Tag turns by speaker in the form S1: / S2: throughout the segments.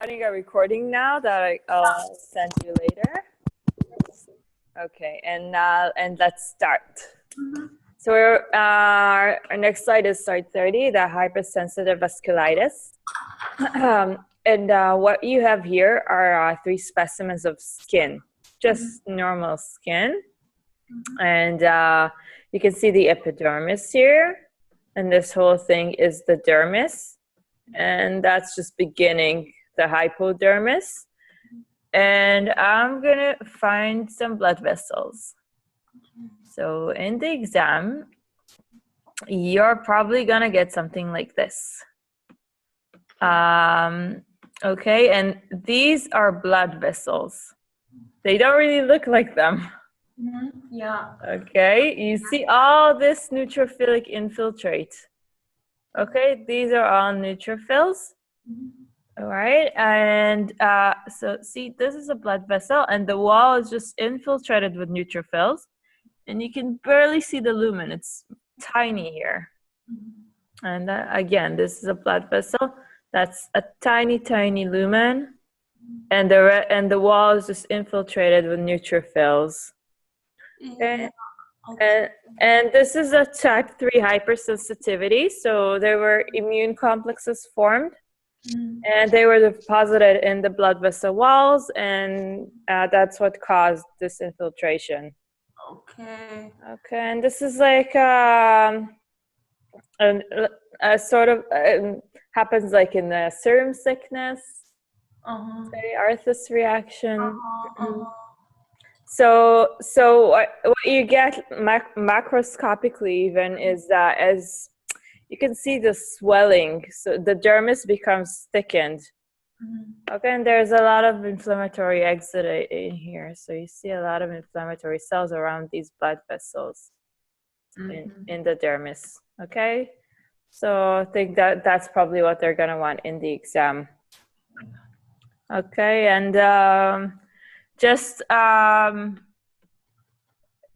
S1: Starting a recording now that I'll send you later. Okay, and let's start. So our next slide is slide 30, the hypersensitive vasculitis. And what you have here are 3 specimens of skin, just normal skin. And you can see the epidermis here, and this whole thing is the dermis, and that's just beginning the hypodermis. And I'm gonna find some blood vessels. So in the exam, you're probably gonna get something like this. Okay, and these are blood vessels. They don't really look like them.
S2: Yeah.
S1: Okay, you see all this neutrophilic infiltrate. Okay, these are all neutrophils. All right, and so see, this is a blood vessel, and the wall is just infiltrated with neutrophils, and you can barely see the lumen. It's tiny here. And again, this is a blood vessel. That's a tiny, tiny lumen, and the wall is just infiltrated with neutrophils. Okay. And this is a type 3 hypersensitivity. So there were immune complexes formed, and they were deposited in the blood vessel walls, and that's what caused this infiltration.
S2: Okay.
S1: Okay, and this is like a sort of happens like in the serum sickness, the Arthus reaction. So what you get macroscopically even is that as you can see the swelling, so the dermis becomes thickened. Okay, and there's a lot of inflammatory exit in here. So you see a lot of inflammatory cells around these blood vessels in the dermis. Okay, so I think that's probably what they're gonna want in the exam. Okay, and just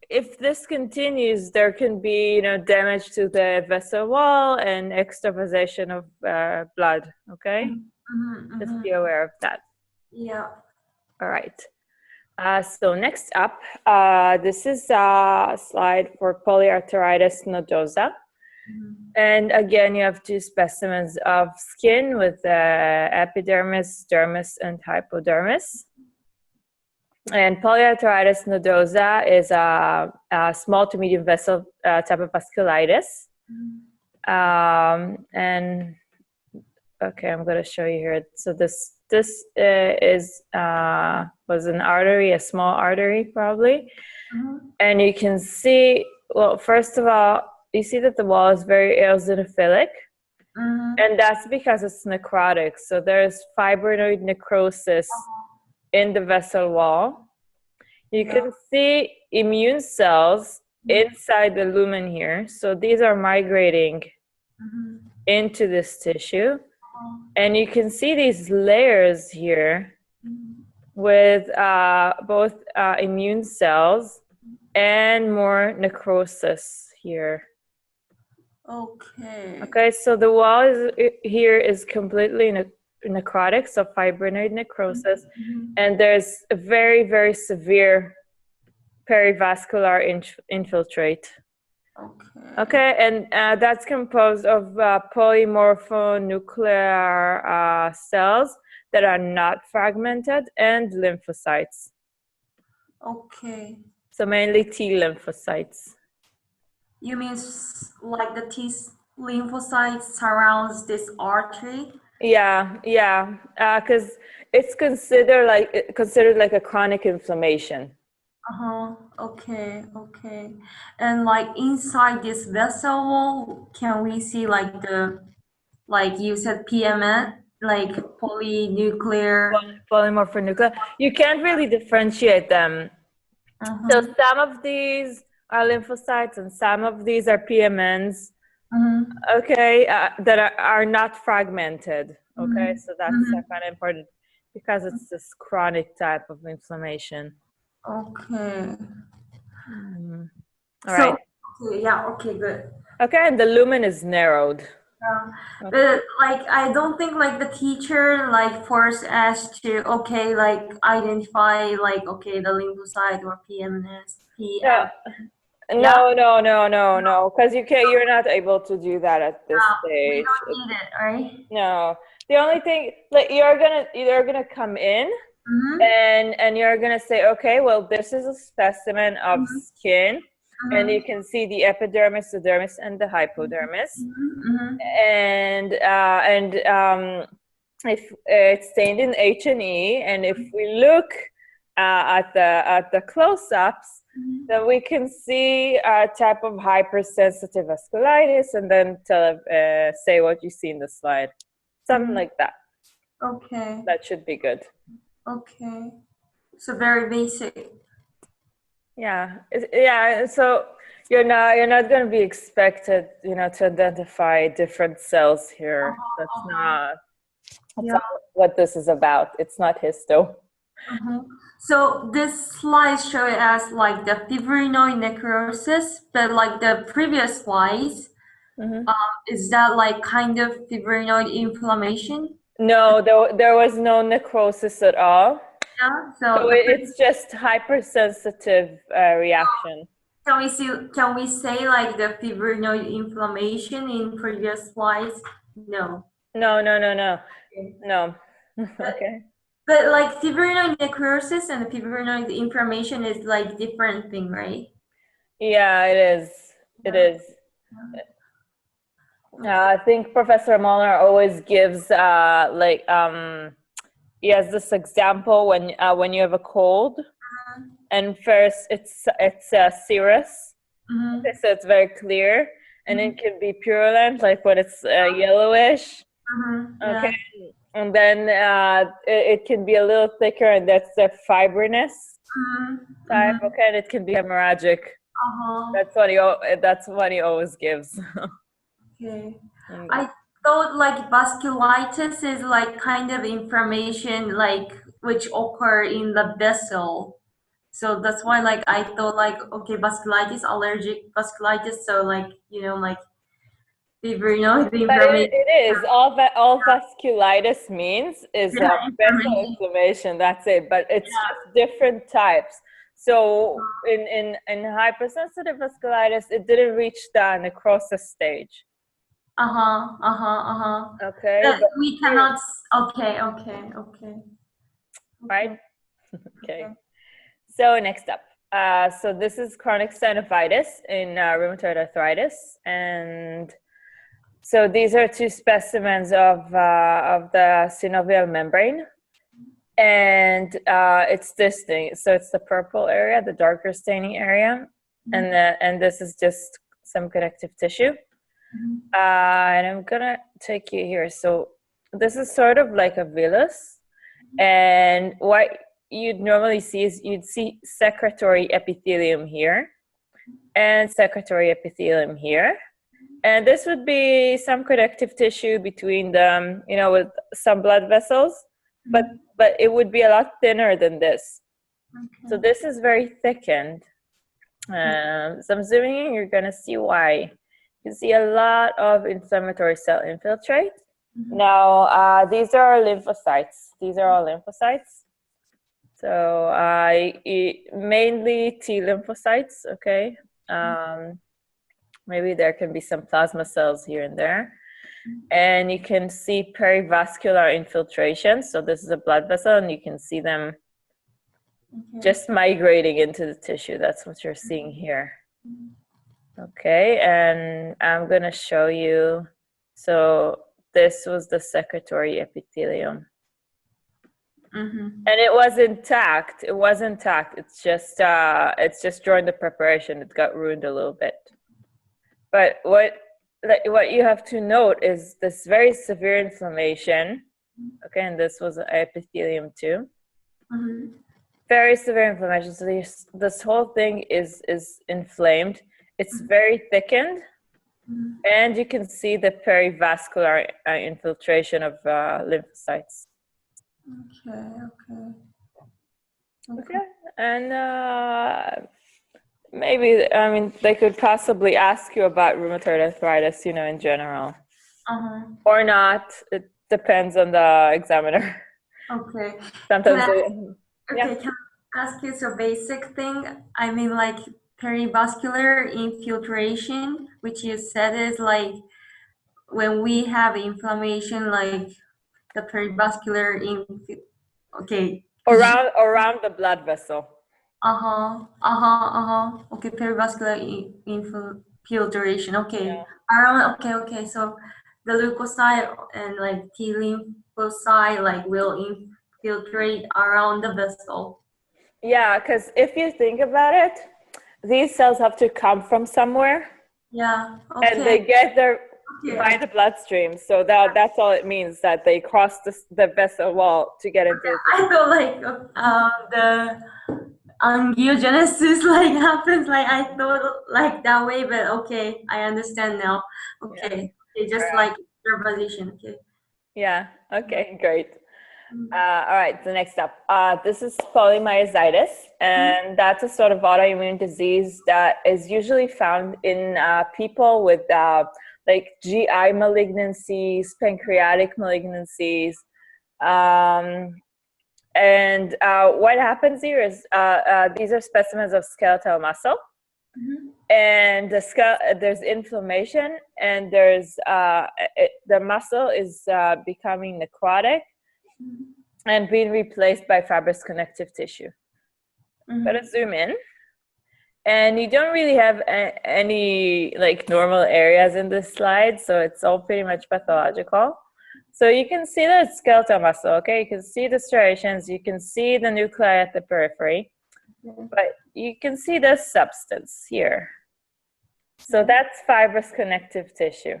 S1: if this continues, there can be damage to the vessel wall and extravasation of blood. Okay, just be aware of that.
S2: Yeah.
S1: All right. So next up, this is a slide for polyarteritis nodosa. And again, you have 2 specimens of skin with epidermis, dermis, and hypodermis. And polyarteritis nodosa is a small to medium vessel type of vasculitis. And okay, I'm going to show you here. So this was an artery, a small artery probably. And you can see, well, first of all, you see that the wall is very eosinophilic. And that's because it's necrotic. So there's fibrinoid necrosis in the vessel wall. You can see immune cells inside the lumen here. So these are migrating into this tissue. And you can see these layers here with both immune cells and more necrosis here. Okay, so the wall here is completely necrotic, so fibrinoid necrosis, and there's a very, very severe perivascular infiltrate. Okay, and that's composed of polymorphonuclear cells that are not fragmented and lymphocytes.
S2: Okay.
S1: So mainly T lymphocytes.
S2: You mean like the T lymphocytes surrounds this artery?
S1: Yeah, because it's considered like a chronic inflammation.
S2: Okay. And like inside this vessel wall, can we see like you said PMN, like
S1: polymorphonuclear. You can't really differentiate them. So some of these are lymphocytes and some of these are PMNs. Okay, that are not fragmented. Okay, so that's kind of important because it's this chronic type of inflammation.
S2: Okay.
S1: All right.
S2: Yeah, okay, good.
S1: Okay, and the lumen is narrowed.
S2: But like I don't think like the teacher like forced us to okay like identify like okay the lymphocyte or PMS
S1: Yeah.
S2: Yeah,
S1: No, because you're not able to do that at this
S2: we
S1: stage.
S2: don't need it, right?
S1: No, the only thing, like, you're gonna come in
S2: Mm-hmm.
S1: and you're gonna say, okay, well, this is a specimen of skin, and you
S2: Mm-hmm.
S1: can see the epidermis, the dermis, and the hypodermis,
S2: Mm-hmm.
S1: and if it's stained in H&E, and if we look at the close-ups, then we can see a type of hypersensitive vasculitis, and then say what you see in the slide, something like that.
S2: Okay.
S1: That should be good.
S2: Okay. So very basic.
S1: Yeah, yeah. So you're not going to be expected, to identify different cells here. That's
S2: Yeah.
S1: not what this is about. It's not histo.
S2: So this slide show us like the fibrinoid necrosis, but like the previous slides,
S1: Mhm.
S2: is that like kind of fibrinoid inflammation?
S1: No, there was no necrosis at all.
S2: Yeah.
S1: So
S2: So
S1: it's just hypersensitive reaction.
S2: can we say like the fibrinoid inflammation in previous slides? No.
S1: No.
S2: Okay.
S1: No.
S2: But,
S1: Okay.
S2: but like fibrinoid necrosis and fibrinoid inflammation is like different thing, right?
S1: Yeah, it is. It
S2: Yeah.
S1: is. I think Professor Molnar always gives he has this example when you have a cold, and first it's serous,
S2: Mm-hmm.
S1: okay, so it's very clear, and it can be purulent, like when it's yellowish,
S2: Mm-hmm. Yeah.
S1: okay, and then it can be a little thicker, and that's the fibrinous
S2: Mm-hmm.
S1: type,
S2: Mm-hmm.
S1: okay, and it can be hemorrhagic.
S2: Uh-huh.
S1: That's what he always gives.
S2: Okay.
S1: Mm.
S2: I thought like vasculitis is like kind of inflammation like which occur in the vessel. So that's why like I thought like okay vasculitis, allergic vasculitis, so like like the
S1: But it,
S2: inflammation.
S1: it is all vasculitis means is
S2: Yeah,
S1: vessel
S2: inflammation.
S1: inflammation. That's it. But it's just different types. So in hypersensitive vasculitis, it didn't reach the necrosis stage.
S2: Uh-huh, uh-huh, uh-huh.
S1: Okay,
S2: But
S1: but
S2: we cannot okay, okay, okay,
S1: right.
S2: okay,
S1: Okay.
S2: okay.
S1: So next up, so this is chronic synovitis in rheumatoid arthritis, and so these are two specimens of the synovial membrane, and it's this thing. So it's the purple area, the darker staining area, and this is just some connective tissue. And I'm gonna take you here. So this is sort of like a villus, and what you'd normally see is you'd see secretory epithelium here and secretory epithelium here. And this would be some connective tissue between them, with some blood vessels, but it would be a lot thinner than this. So this is very thickened. So I'm zooming in, you're gonna see why. You see a lot of inflammatory cell infiltrate. Now, these are lymphocytes. These are all lymphocytes. So mainly T lymphocytes, okay? Maybe there can be some plasma cells here and there. And you can see perivascular infiltration. So this is a blood vessel, and you can see them just migrating into the tissue. That's what you're seeing here. Okay, and I'm going to show you. So this was the secretory epithelium. And it was intact. It was intact. It's just during the preparation it got ruined a little bit. But what you have to note is this very severe inflammation. Okay, and this was epithelium too. Very severe inflammation. So this whole thing is inflamed. It's very thickened, and you can see the perivascular infiltration of lymphocytes. Okay, and maybe, they could possibly ask you about rheumatoid arthritis, in general. or not. It depends on the examiner.
S2: Okay.
S1: Sometimes yeah.
S2: Okay, can I ask you a basic thing? I mean, like perivascular infiltration, which you said is like when we have inflammation, like the perivascular okay, could you?
S1: Around the blood vessel.
S2: Okay, perivascular infiltration. Okay,
S1: Yeah.
S2: around. Okay, okay. So the leukocyte and like T lymphocyte like will infiltrate around the vessel.
S1: Yeah, because if you think about it, these cells have to come from somewhere,
S2: Yeah.
S1: and
S2: Okay.
S1: they get there by
S2: Okay.
S1: the bloodstream. So that's all it means, that they cross the vessel wall to get into the
S2: I feel like the angiogenesis like happens like I thought like that way, but okay, I understand now.
S1: yeah.
S2: Okay. Okay,
S1: All
S2: just
S1: right.
S2: like verbalization. Okay.
S1: Yeah. Okay. Great.
S2: Mm-hmm.
S1: All right. The next up. This is polymyositis, and that's a sort of autoimmune disease that is usually found in people with like GI malignancies, pancreatic malignancies. And what happens here is these are specimens of skeletal muscle, and there's inflammation, and the muscle is becoming necrotic and being replaced by fibrous connective tissue. Gotta zoom in. And you don't really have any like normal areas in this slide, so it's all pretty much pathological. So you can see the skeletal muscle, okay? You can see the striations, you can see the nuclei at the periphery, but you can see the substance here. So that's fibrous connective tissue.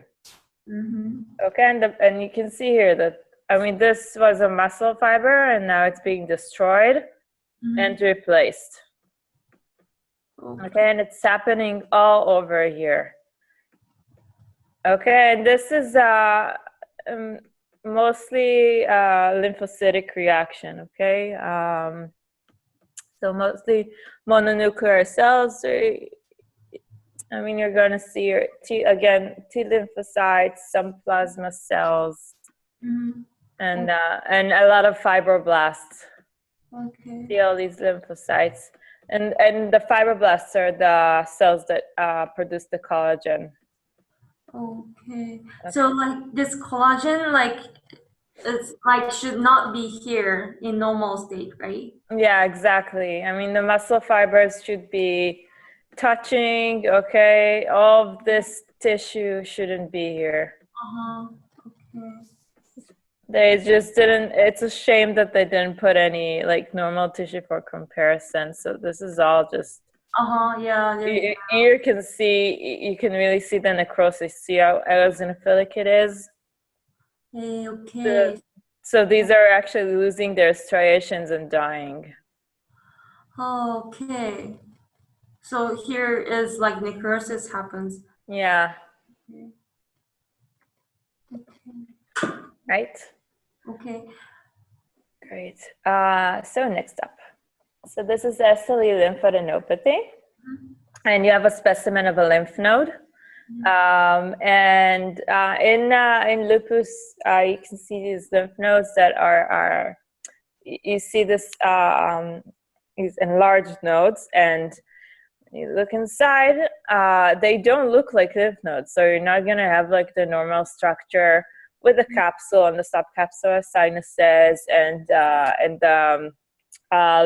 S1: Okay, and you can see here that, I mean, this was a muscle fiber, and now it's being destroyed and replaced. Okay, and it's happening all over here. Okay, and this is mostly lymphocytic reaction, okay? So mostly mononuclear cells. I mean, you're going to see your T lymphocytes, some plasma cells, and a lot of fibroblasts.
S2: Okay.
S1: See all these lymphocytes, and the fibroblasts are the cells that produce the collagen.
S2: Okay. So like this collagen, like it's like should not be here in normal state, right?
S1: Yeah, exactly. I mean, the muscle fibers should be touching, okay? All of this tissue shouldn't be here.
S2: Okay.
S1: They just didn't, it's a shame that they didn't put any like normal tissue for comparison. So this is all just,
S2: Yeah.
S1: you can see, you can really see the necrosis. See how eosinophilic it is?
S2: Okay.
S1: So these are actually losing their striations and dying.
S2: Okay. So here is like necrosis happens.
S1: Yeah. Right?
S2: Okay.
S1: Great. So next up. So this is SLE lymphadenopathy. And you have a specimen of a lymph node. And in lupus, you can see these lymph nodes that are you see these enlarged nodes, and you look inside, they don't look like lymph nodes. So you're not gonna have like the normal structure with the capsule and the subcapsule sinuses and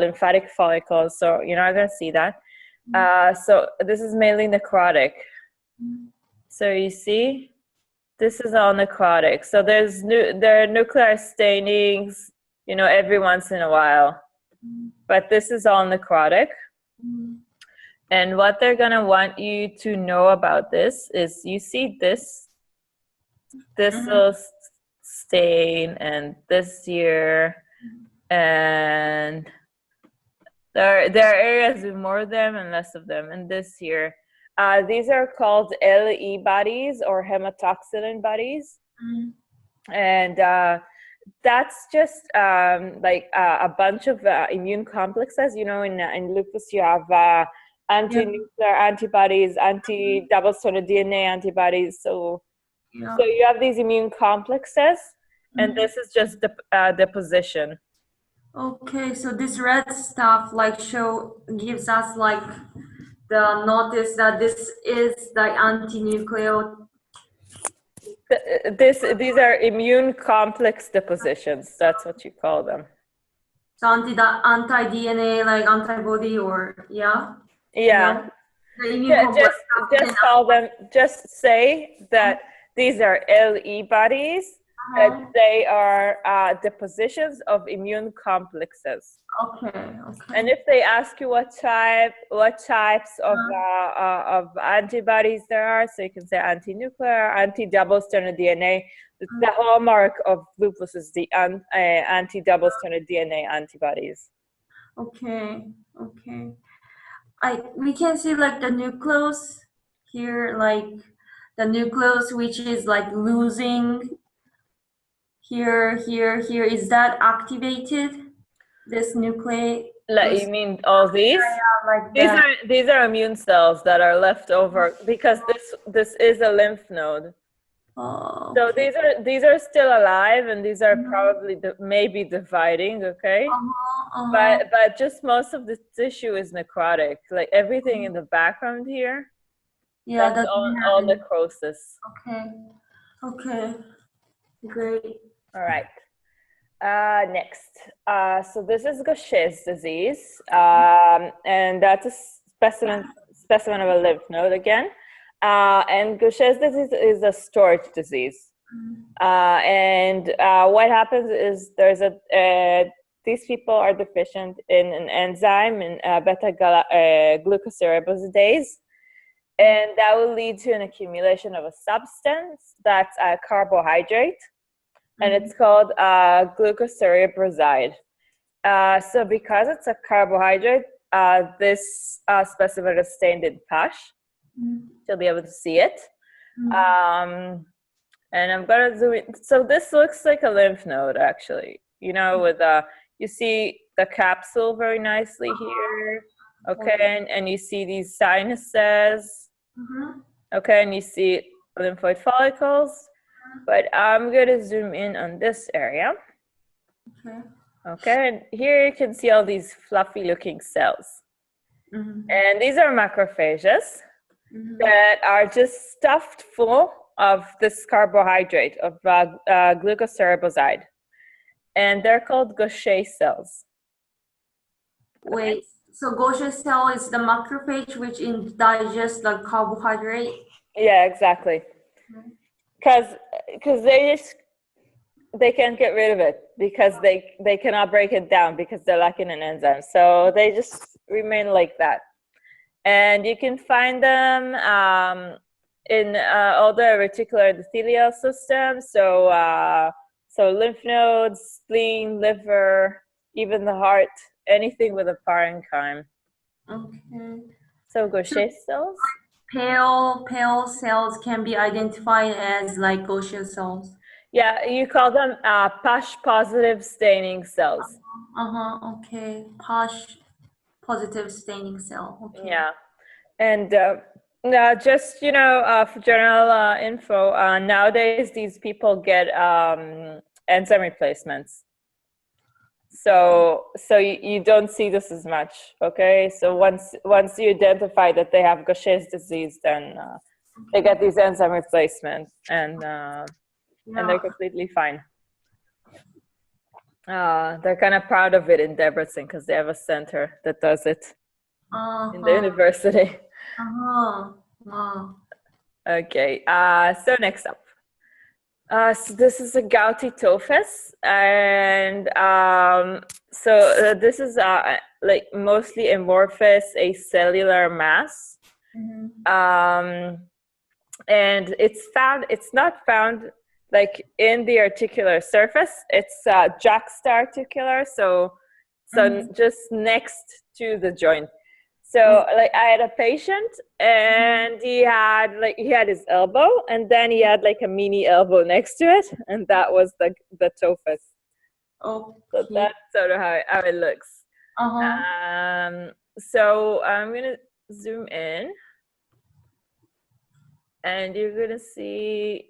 S1: lymphatic follicles. So you're not gonna see that. So this is mainly necrotic. So you see, this is all necrotic. So there are nuclear stainings, every once in a while, but this is all necrotic. And what they're gonna want you to know about this is, you see this little stain, and this here, and there are areas with more of them and less of them, and this here. These are called LE bodies or hematoxylin bodies. And that's just like a bunch of immune complexes. In lupus, you have anti-nuclear antibodies, anti-double-stranded DNA antibodies. So
S2: Yeah.
S1: So you have these immune complexes, and this is just the deposition.
S2: Okay, so this red stuff like gives us like the notice that this is the anti-nucleotide.
S1: These are immune complex depositions. That's what you call them.
S2: So anti-DNA, like antibody, or yeah,
S1: Yeah.
S2: the immune complex.
S1: Just say that these are LE bodies, that they are depositions of immune complexes.
S2: Okay.
S1: And if they ask you what types of antibodies there are, so you can say anti-nuclear, anti-double-stranded DNA. The hallmark of lupus is the anti-double-stranded DNA antibodies.
S2: Okay. We can see like the nucleus here, like the nucleus which is like losing here. Is that activated? This nucleus.
S1: Like, you mean all these?
S2: Like that.
S1: These are immune cells that are left over because this is a lymph node.
S2: Oh,
S1: So
S2: okay.
S1: these are still alive, and these are probably maybe dividing, okay? But just most of the tissue is necrotic. Like everything in the background here,
S2: Yeah,
S1: that's
S2: that's
S1: all necrosis.
S2: okay. Great.
S1: All right. Next. So this is Gaucher's disease, and that's a specimen of a lymph node again. And Gaucher's disease is a storage disease. And what happens is these people are deficient in an enzyme in beta glucocerebrosidase, and that will lead to an accumulation of a substance that's a carbohydrate, and it's called glucocerebroside. So because it's a carbohydrate, this specimen is stained in PASH. You'll be able to see it. And I'm gonna zoom in. So this looks like a lymph node, actually. You know, with you see the capsule very nicely here. Okay, and you see these sinuses. Okay, and you see lymphoid follicles. But I'm gonna zoom in on this area. Okay, and here you can see all these fluffy looking cells. And these are macrophages that are just stuffed full of this carbohydrate, of glucocereboside. And they're called Gaucher cells.
S2: Wait, so Gaucher cell is the macrophage which digests the carbohydrate?
S1: Yeah, exactly. Because they can't get rid of it because they cannot break it down because they're lacking an enzyme. So they just remain like that. And you can find them in all the reticular endothelial system. So lymph nodes, spleen, liver, even the heart, anything with a parenchyme.
S2: Okay.
S1: So Gaucher cells?
S2: Pale cells can be identified as like Gaucher cells.
S1: Yeah, you call them PASH positive staining cells.
S2: Okay. PASH positive staining cell. Okay.
S1: Yeah. And just, for general info, nowadays these people get enzyme replacements. So you don't see this as much, okay? So once you identify that they have Gaucher's disease, then they get these enzyme replacements, and they're completely fine. They're kind of proud of it in Debrecen because they have a center that does it in the university. Okay, so next up. So this is a gouty tophus, and so this is like mostly amorphous acellular mass, and it's not found like in the articular surface. It's juxta-articular, so just next to the joint. So like I had a patient, and he had his elbow, and then he had like a mini elbow next to it, and that was the tophus.
S2: Okay.
S1: So that's sort of how it looks. So I'm gonna zoom in, and you're gonna see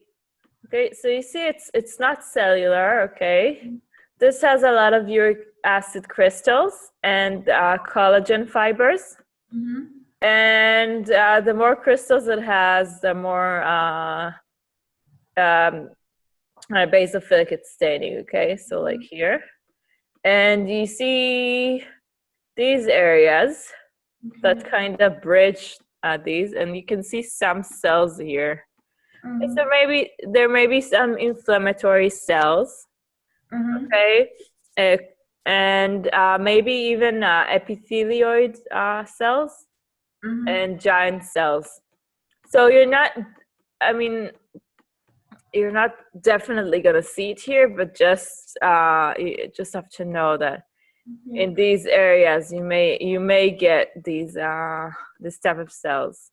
S1: Okay, so you see it's not cellular, okay? This has a lot of uric acid crystals and collagen fibers.
S2: Mm-hmm.
S1: And the more crystals it has, the more basophilic it's staining, okay? So like here. And you see these areas that kind of bridge these, and you can see some cells here.
S2: Mm-hmm.
S1: So maybe there may be some inflammatory cells,
S2: Mm-hmm.
S1: okay? And maybe even epithelioid cells
S2: Mm-hmm.
S1: and giant cells. So you're not, I mean, you're not definitely gonna see it here, but you just have to know that in these areas you may get these this type of cells.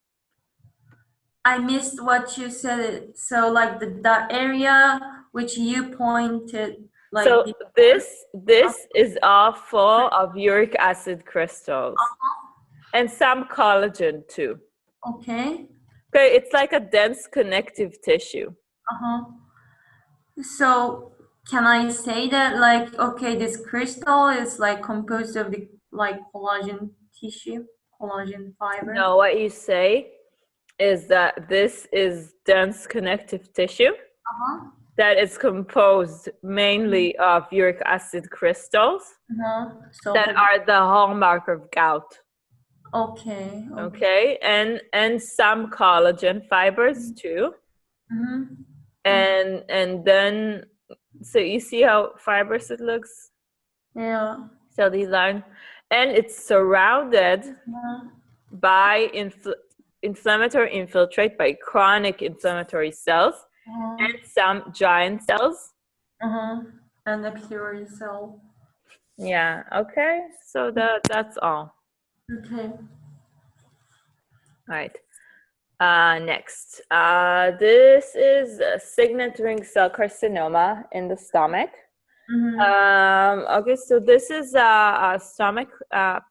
S2: I missed what you said. So like the area which you pointed like
S1: So
S2: the
S1: this is all full of uric acid crystals and some collagen too.
S2: okay.
S1: Okay, it's like a dense connective tissue.
S2: Uh-huh. So can I say that like okay this crystal is like composed of the like collagen tissue, collagen fiber?
S1: No, what you say is that this is dense connective tissue
S2: Uh-huh.
S1: that is composed mainly of uric acid crystals
S2: Uh-huh. So
S1: that are the hallmark of gout.
S2: okay. Okay.
S1: Okay, and some collagen fibers too.
S2: Mm-hmm.
S1: And then so you see how fibrous it looks?
S2: Yeah.
S1: So these lines, and it's surrounded
S2: Uh-huh.
S1: by inflammatory infiltrate, by chronic inflammatory cells
S2: Uh-huh.
S1: and some giant cells.
S2: Uh-huh. And epithelial cell.
S1: Yeah, okay. So that's all.
S2: Okay.
S1: All right. Next. This is a signet ring cell carcinoma in the stomach. Okay, so this is a stomach,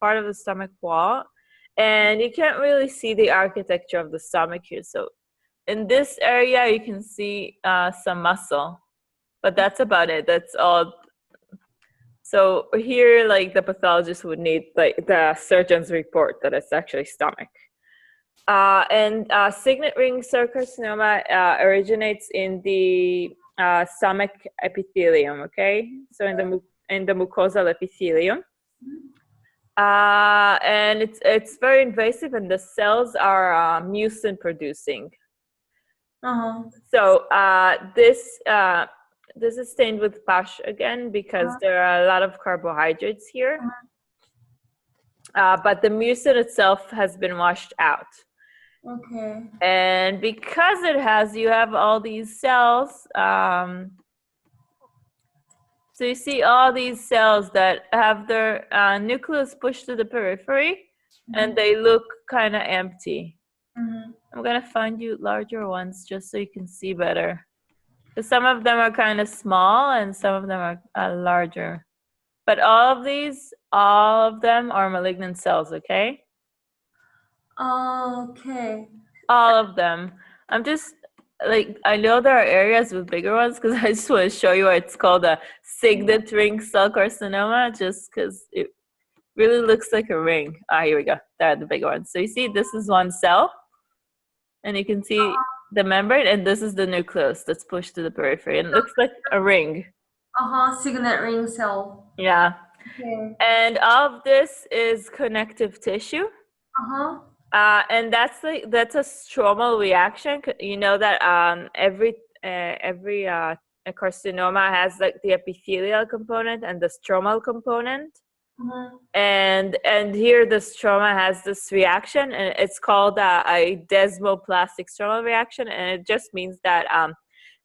S1: part of the stomach wall, and you can't really see the architecture of the stomach here. So in this area, you can see some muscle, but that's about it. That's all. So here, like the pathologist would need like the surgeon's report that it's actually stomach. And signet ring cell carcinoma originates in the stomach epithelium. Okay, so in the mucosal epithelium, and it's very invasive, and the cells are mucin producing.
S2: Uh-huh.
S1: So this is stained with PASH again because there are a lot of carbohydrates here, but the mucin itself has been washed out.
S2: Okay.
S1: And because you have all these cells, so you see all these cells that have their nucleus pushed to the periphery, and they look kind of empty.
S2: Mm-hmm.
S1: I'm gonna find you larger ones just so you can see better. Because some of them are kind of small and some of them are larger. But all of them are malignant cells, okay?
S2: Okay.
S1: All of them. I'm just like, I know there are areas with bigger ones because I just want to show you why it's called a signet ring cell carcinoma, just because it really looks like a ring. Here we go. There are the bigger ones. So you see, this is one cell, and you can see the membrane, and this is the nucleus that's pushed to the periphery, and it looks like a ring.
S2: Uh-huh. Signet ring cell.
S1: Yeah.
S2: Okay.
S1: And all of this is connective tissue.
S2: Uh-huh.
S1: And that's a stromal reaction. You know that every a carcinoma has like the epithelial component and the stromal component.
S2: Uh-huh.
S1: And here the stroma has this reaction, and it's called a desmoplastic stromal reaction, and it just means that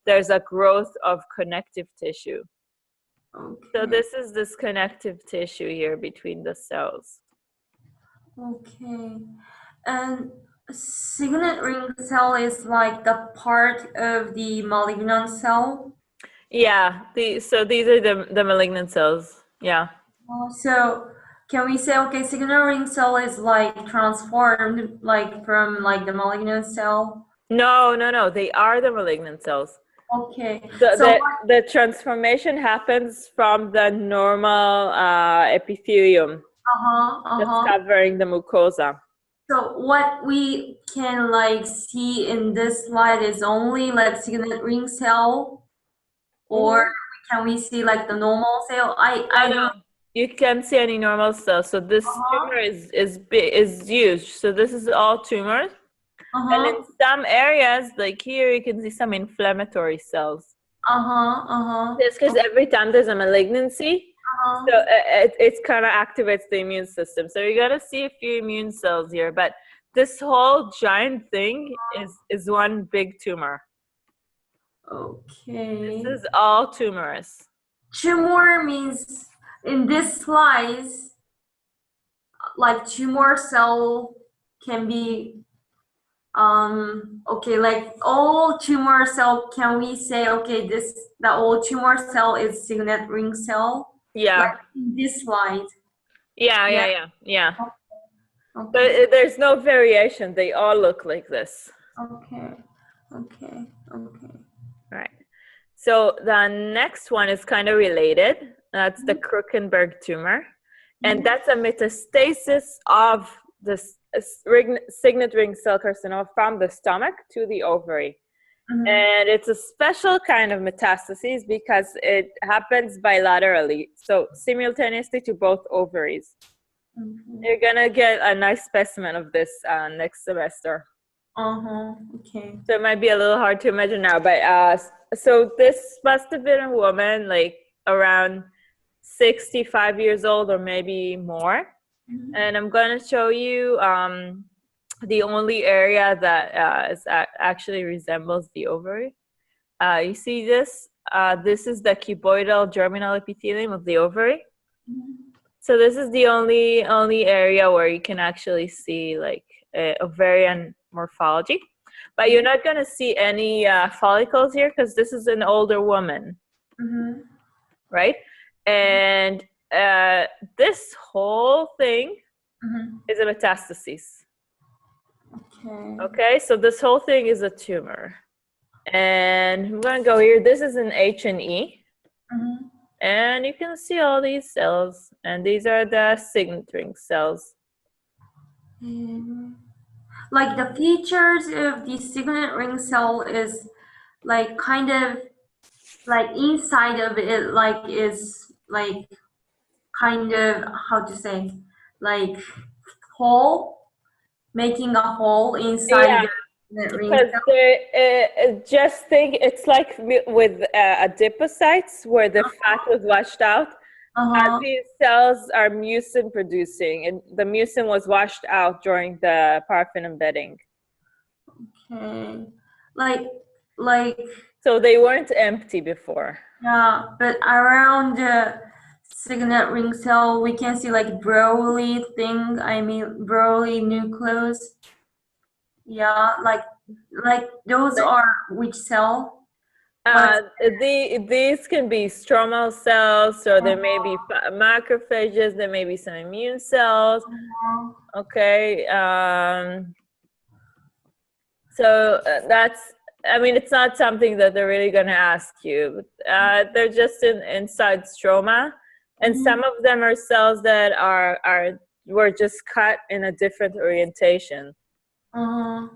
S1: there's a growth of connective tissue.
S2: Okay.
S1: So this is this connective tissue here between the cells.
S2: Okay. And signet ring cell is like the part of the malignant cell.
S1: Yeah, so these are the malignant cells. Yeah.
S2: So can we say okay, signet ring cell is like transformed like from like the malignant cell?
S1: No, they are the malignant cells.
S2: Okay.
S1: So
S2: So
S1: the transformation happens from the normal epithelium that's
S2: uh-huh.
S1: covering the mucosa.
S2: So what we can like see in this slide is only like signet ring cell, or
S1: Mhm.
S2: can we see like the normal cell?
S1: No,
S2: I
S1: no,
S2: don't.
S1: you can't see any normal cells. So this tumor
S2: Uh-huh.
S1: is huge. So this is all tumors, and in
S2: Uh-huh.
S1: some areas, like here, you can see some inflammatory cells.
S2: Uh-huh. Uh-huh.
S1: It's because every time there's a malignancy, so
S2: Uh-huh.
S1: it kind of activates the immune system. So you're gonna see a few immune cells here, but this whole giant thing is one big tumor. This
S2: Okay.
S1: is all tumors.
S2: Tumor means in this slice, like tumor cell can be okay, like all tumor cell, can we say okay, this the all tumor cell is signet ring cell? Like
S1: Yeah,
S2: in this slide.
S1: yeah,
S2: Yeah.
S1: yeah, yeah, yeah. But
S2: Okay.
S1: there's no variation. They all look like this.
S2: Okay. Okay. Okay.
S1: Right. So the next one is kind of related. That's the Krukenberg tumor. And that's a metastasis of the signet ring cell carcinoma from the stomach to the ovary.
S2: Mm-hmm.
S1: And it's a special kind of metastasis because it happens bilaterally, so simultaneously to both ovaries.
S2: Mm-hmm.
S1: You're gonna get a nice specimen of this next semester.
S2: Uh-huh. Okay.
S1: So it might be a little hard to imagine now, but so this must have been a woman like around 65 years old or maybe more. And I'm going to show you the only area that actually resembles the ovary. You see this? This is the cuboidal germinal epithelium of the ovary. So this is the only area where you can actually see like ovarian morphology. But you're not going to see any follicles here because this is an older woman,
S2: Mm-hmm.
S1: right? And this whole thing
S2: Mm-hmm.
S1: is a metastasis.
S2: Okay.
S1: Okay, so this whole thing is a tumor. And I'm going to go here. This is an H&E.
S2: Mm-hmm.
S1: And you can see all these cells. And these are the signet ring cells.
S2: Like the features of the signet ring cell is like kind of like inside of it like is like kind of how to say like hole, making a hole inside
S1: Yeah,
S2: the signet ring
S1: because
S2: cell.
S1: they just think it's like with adipocytes where the fat was washed out.
S2: Uh-huh.
S1: These cells are mucin producing, and the mucin was washed out during the paraffin embedding.
S2: Okay. Like like
S1: So they weren't empty before.
S2: yeah, but around the signet ring cell we can see like broly thing, I mean broly nucleus. Yeah, like those
S1: Like,
S2: are which cell? What?
S1: these can be stromal cells, or there may be macrophages, there may be some immune cells. Okay. So that's, I mean, it's not something that they're really going to ask you. They're just inside stroma, and some of them are cells that were just cut in a different orientation.
S2: Uh-huh.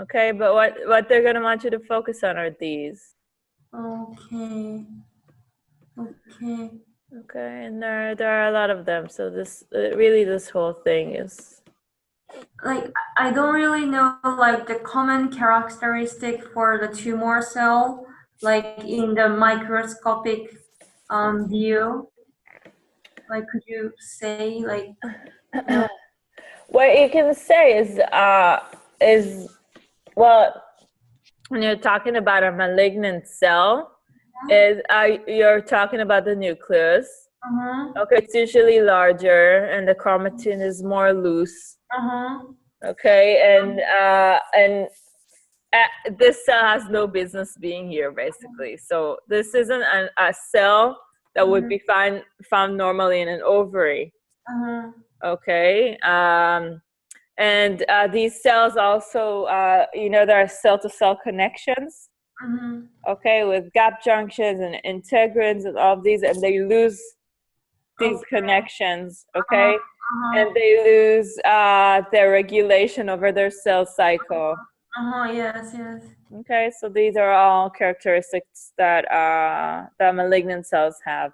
S1: Okay, but what they're going to want you to focus on are these.
S2: Okay. Okay.
S1: Okay, and there are a lot of them. So this really this whole thing is.
S2: Like I don't really know like the common characteristic for the tumor cell, like in the microscopic view. Like could you say like
S1: What you can say is well, when you're talking about a malignant cell, is you're talking about the nucleus.
S2: uh-huh.
S1: Okay, it's usually larger, and the chromatin is more loose.
S2: Uh-huh.
S1: Okay, and this cell has no business being here, basically. So this isn't a cell that would be found normally in an ovary.
S2: Uh-huh.
S1: Okay, and these cells also, there are cell-to-cell connections. okay, with gap junctions and integrins and all of these, and they lose these connections, okay? And they lose their regulation over their cell cycle.
S2: Yes, yes.
S1: Okay, so these are all characteristics that that malignant cells have.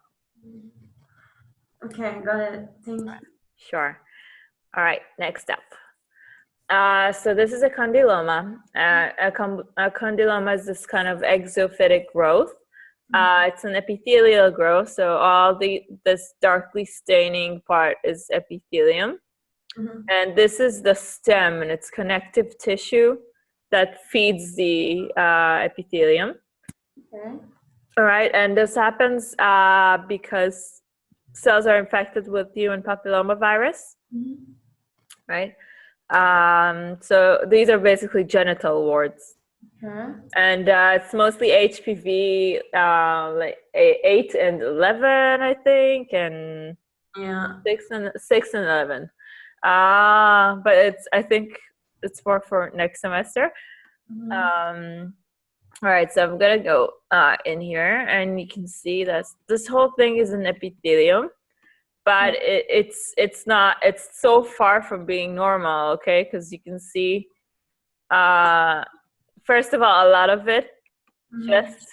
S2: Okay, got it. Thank you.
S1: Sure. All right, next up. So this is a condyloma. A condyloma is this kind of exophytic growth. It's an epithelial growth, so all this darkly staining part is epithelium. And this is the stem, and it's connective tissue that feeds the epithelium.
S2: Okay.
S1: All right, and this happens because cells are infected with human papillomavirus, right? So these are basically genital warts. And it's mostly HPV, like 8 and 11, I think, and 6 and 11. But I think it's more for next semester. All right, so I'm gonna go in here, and you can see that this whole thing is an epithelium, but it's not. It's so far from being normal, okay? Because you can see, first of all, a lot of it just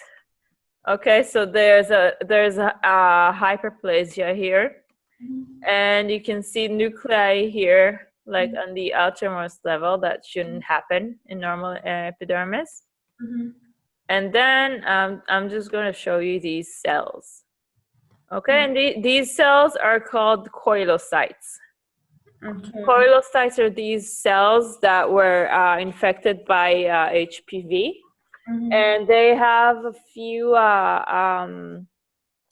S1: okay. So there's a hyperplasia here, and you can see nuclei here, like on the outermost level, that shouldn't happen in normal epidermis. And then I'm just going to show you these cells. Okay, and these cells are called koilocytes. Koilocytes are these cells that were infected by HPV, and they have a few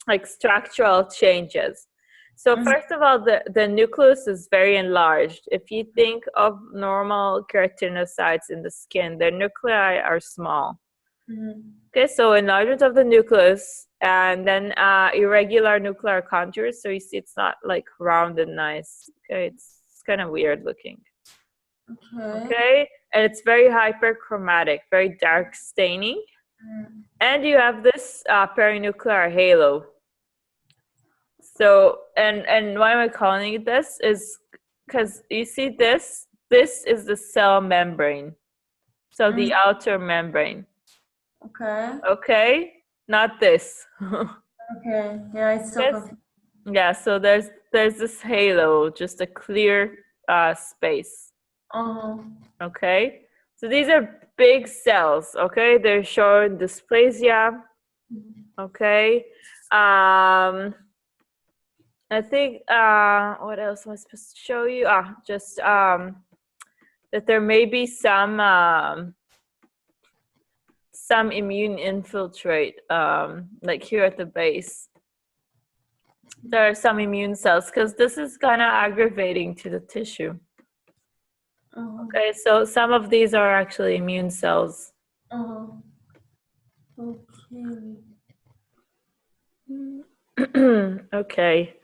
S1: like structural changes. So first of all, the nucleus is very enlarged. If you think of normal keratinocytes in the skin, their nuclei are small. Okay, so enlargement of the nucleus, and then irregular nuclear contours. So you see it's not like round and nice. Okay, it's kind of weird looking. Okay, and it's very hyperchromatic, very dark staining. And you have this perinuclear halo. So, and why am I calling it this? Is because you see this is the cell membrane. So the outer membrane. Okay, not this.
S2: Yeah, it's so confusing.
S1: Yeah, so there's this halo, just a clear space. Okay, so these are big cells. Okay, they're showing dysplasia. Okay, I think what else am I supposed to show you? Just that there may be some immune infiltrate, like here at the base. There are some immune cells, because this is kind of aggravating to the tissue. Okay, so some of these are actually immune cells. Okay.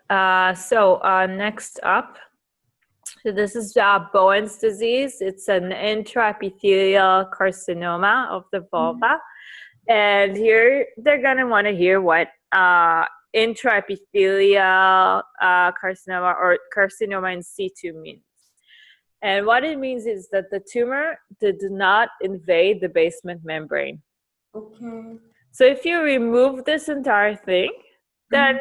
S1: So next up, so this is Bowen's disease. It's an intraepithelial carcinoma of the vulva. And here they're going to want to hear what intraepithelial carcinoma or carcinoma in situ means. And what it means is that the tumor did not invade the basement membrane. So if you remove this entire thing, then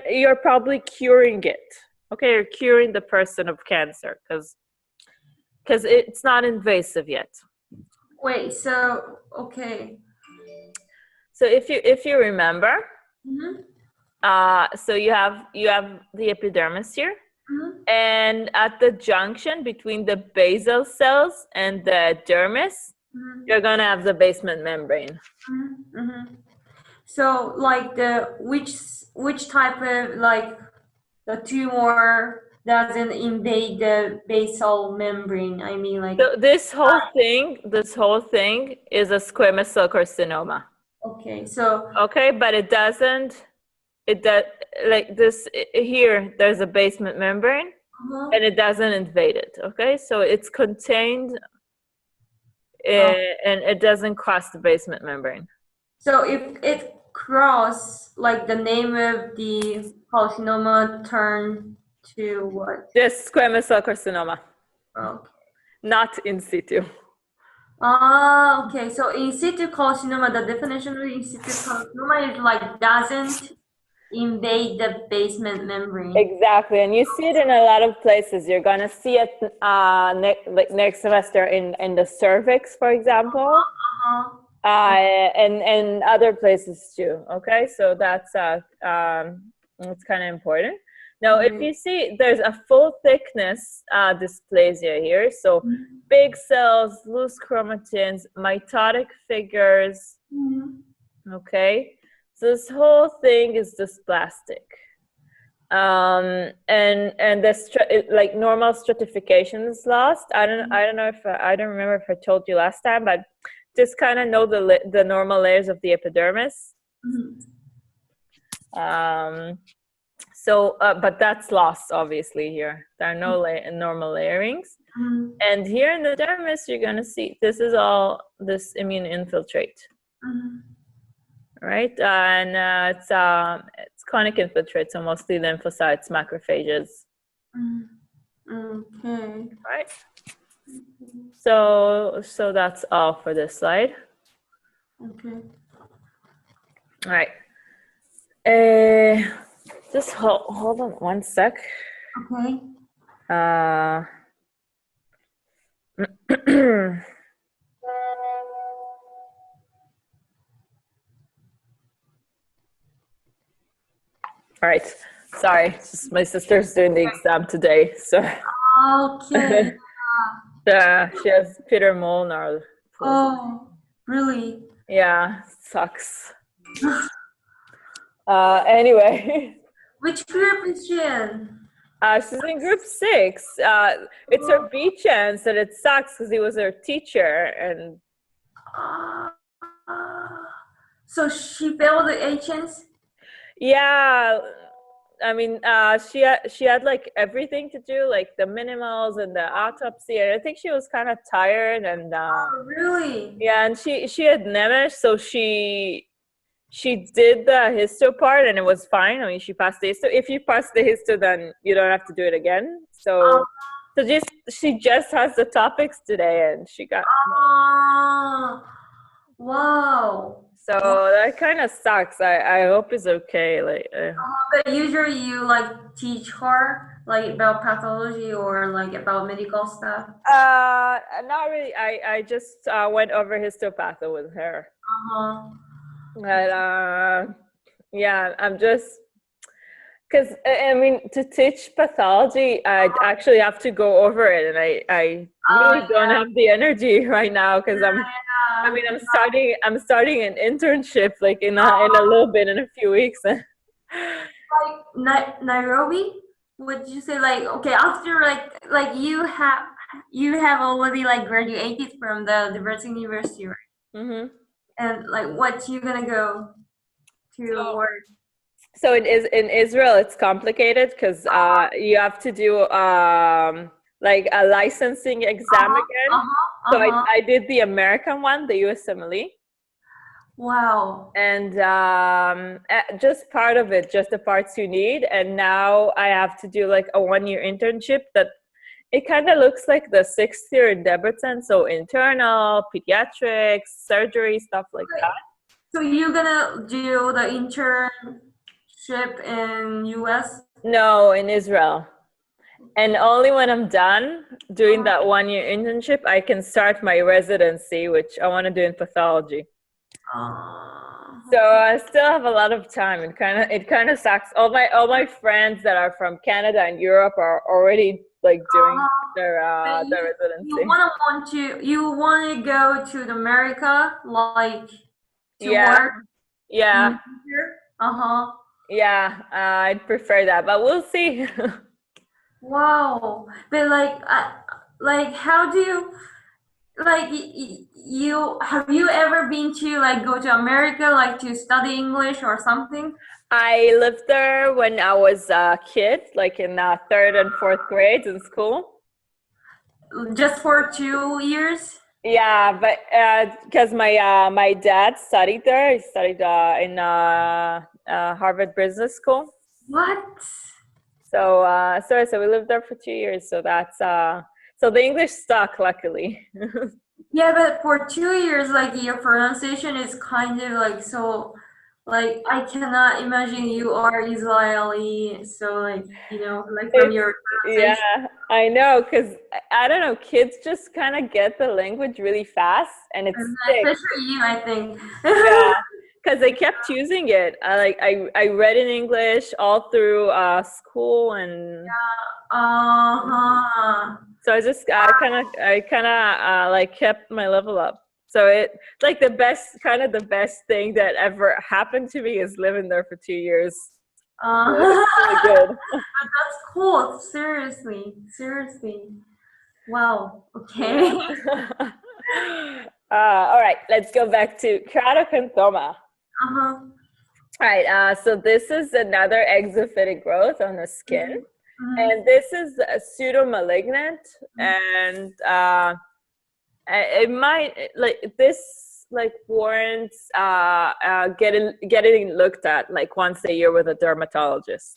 S1: you're probably curing it. Okay, you're curing the person of cancer because it's not invasive yet.
S2: Wait, so
S1: So if you remember, so you have the epidermis here, and at the junction between the basal cells and the dermis, you're gonna have the basement membrane.
S2: So like which type of like the tumor doesn't invade the basal membrane? I mean, like
S1: so this whole thing is a squamous cell carcinoma. Okay, but it does like this here. There's a basement membrane, and it doesn't invade it. Okay, so it's contained and it doesn't cross the basement membrane.
S2: So if it cross, like the name of the carcinoma turn to what?
S1: Just squamous cell carcinoma,
S2: Okay.
S1: not in situ.
S2: Ah, okay. So in situ carcinoma, the definition of in situ carcinoma is like doesn't invade the basement membrane.
S1: Exactly, and you see it in a lot of places. You're gonna see it like next semester in the cervix, for example, and other places too. Okay, so that's kind of important. Now, if you see, there's a full thickness dysplasia here. So big cells, loose chromatins, mitotic figures. Okay, so this whole thing is dysplastic. And the like normal stratification is lost. I don't know if I don't remember if I told you last time, but just kind of know the normal layers of the epidermis. But that's lost obviously here. There are no normal layerings. And here in the dermis, you're gonna see this is all this immune infiltrate. Right, and it's chronic infiltrate, so mostly lymphocytes, macrophages.
S2: Okay.
S1: Right. So that's all for this slide.
S2: Okay.
S1: All right. Just hold on one sec.
S2: Okay.
S1: All right. Sorry, just my sister's doing the exam today, so.
S2: Okay.
S1: She has Peter Molnar.
S2: Oh, really?
S1: Yeah, sucks. Anyway.
S2: Which group is she in?
S1: She's in group 6. It's her B chance, and it sucks because he was her teacher, and.
S2: So she failed the HNs?
S1: Yeah, I mean, she had like everything to do, like the minimals and the autopsy, and I think she was kind of tired, and
S2: Oh, really?
S1: yeah, and she had Nemesh, so she did the histo part, and it was fine. I mean, she passed the histo. If you pass the histo, then you don't have to do it again. So she just has the topics today, and she got.
S2: Wow.
S1: So that kind of sucks. I hope it's okay. Like.
S2: But usually you like teach her like about pathology or like about medical stuff.
S1: Not really. I just went over histopatho with her. But yeah, I'm just because I mean to teach pathology, I actually have to go over it, and I really don't have the energy right now because I'm starting an internship like in a little bit, in a few weeks.
S2: Like Nairobi? Would you say like okay after like you have already like graduated from the diverse university, right? And like what you gonna go to work?
S1: So it is in Israel. It's complicated because you have to do like a licensing exam again. So I did the American one, the USMLE.
S2: Wow.
S1: And just part of it, just the parts you need. And now I have to do like a 1-year internship that it kind of looks like the 6th year in Debrecen. So internal, pediatrics, surgery, stuff like that.
S2: So you're gonna do the internship in US?
S1: No, in Israel. And only when I'm done doing that 1-year internship, I can start my residency, which I want to do in pathology. So I still have a lot of time. It kind of sucks. All my friends that are from Canada and Europe are already like doing their residency.
S2: You wanna go to America like to work?
S1: Yeah. Yeah, I'd prefer that, but we'll see.
S2: Wow. But like how do you like you have you ever been to like go to America like to study English or something?
S1: I lived there when I was a kid, like in 3rd and 4th grades in school.
S2: Just for 2 years?
S1: Yeah, but because my dad studied there. He studied in Harvard Business School.
S2: What?
S1: So we lived there for 2 years. So that's so the English stuck, luckily.
S2: Yeah, but for 2 years, like your pronunciation is kind of like so, like I cannot imagine you are Israeli, so like like from
S1: It's
S2: your pronunciation,
S1: yeah, I know, because I don't know, kids just kind of get the language really fast and it
S2: and
S1: sticks.
S2: especially you, I think.
S1: Yeah, because they kept using it. I read in English all through school, and
S2: Uh-huh.
S1: so I kind of like kept my level up. So it like the best thing that ever happened to me is living there for 2 years.
S2: Uh,
S1: It's really good.
S2: that's cool. Seriously, seriously. Wow. Okay.
S1: Yeah. All right, let's go back to keratoconthoma.
S2: Uh-huh.
S1: All right, so this is another exophytic growth on the skin,
S2: Mhm.
S1: and this is a pseudomalignant, and it might like this like warrants getting looked at like once a year with a dermatologist,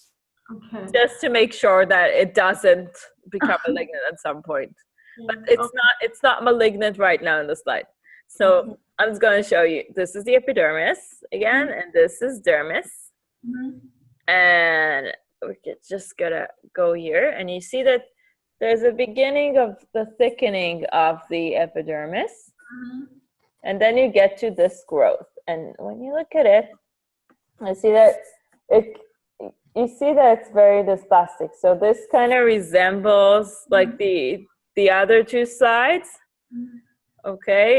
S2: Okay.
S1: just to make sure that it doesn't become malignant at some point. But
S2: Yeah.
S1: it's not malignant right now in the slide. So
S2: Okay.
S1: I'm just going to show you. This is the epidermis again, and this is dermis.
S2: Mhm.
S1: And just gotta go here, and you see that there's a beginning of the thickening of the epidermis,
S2: Mhm.
S1: and then you get to this growth. And when you look at it, I see that it you see that it's very dysplastic. So this kind of resembles like the other two slides.
S2: Mhm.
S1: Okay.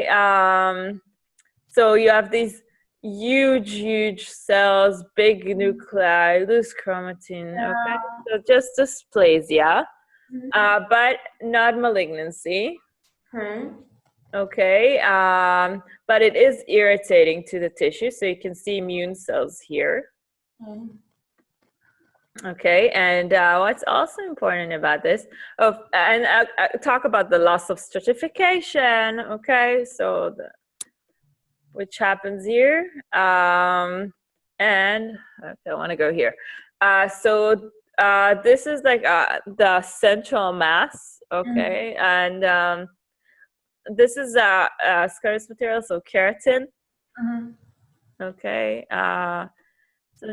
S1: So you have these huge cells, big nuclei, loose chromatin. Okay.
S2: Yeah.
S1: So just dysplasia,
S2: Mhm.
S1: but not malignancy.
S2: Okay.
S1: Okay. But it is irritating to the tissue. So you can see immune cells here.
S2: Okay.
S1: Okay, and what's also important about this, and I'll talk about the loss of stratification. Okay, so which happens here, and okay, I want to go here. This is like the central mass.
S2: Mhm.
S1: Okay, and this is scarce material, so keratin.
S2: Mhm.
S1: Okay, so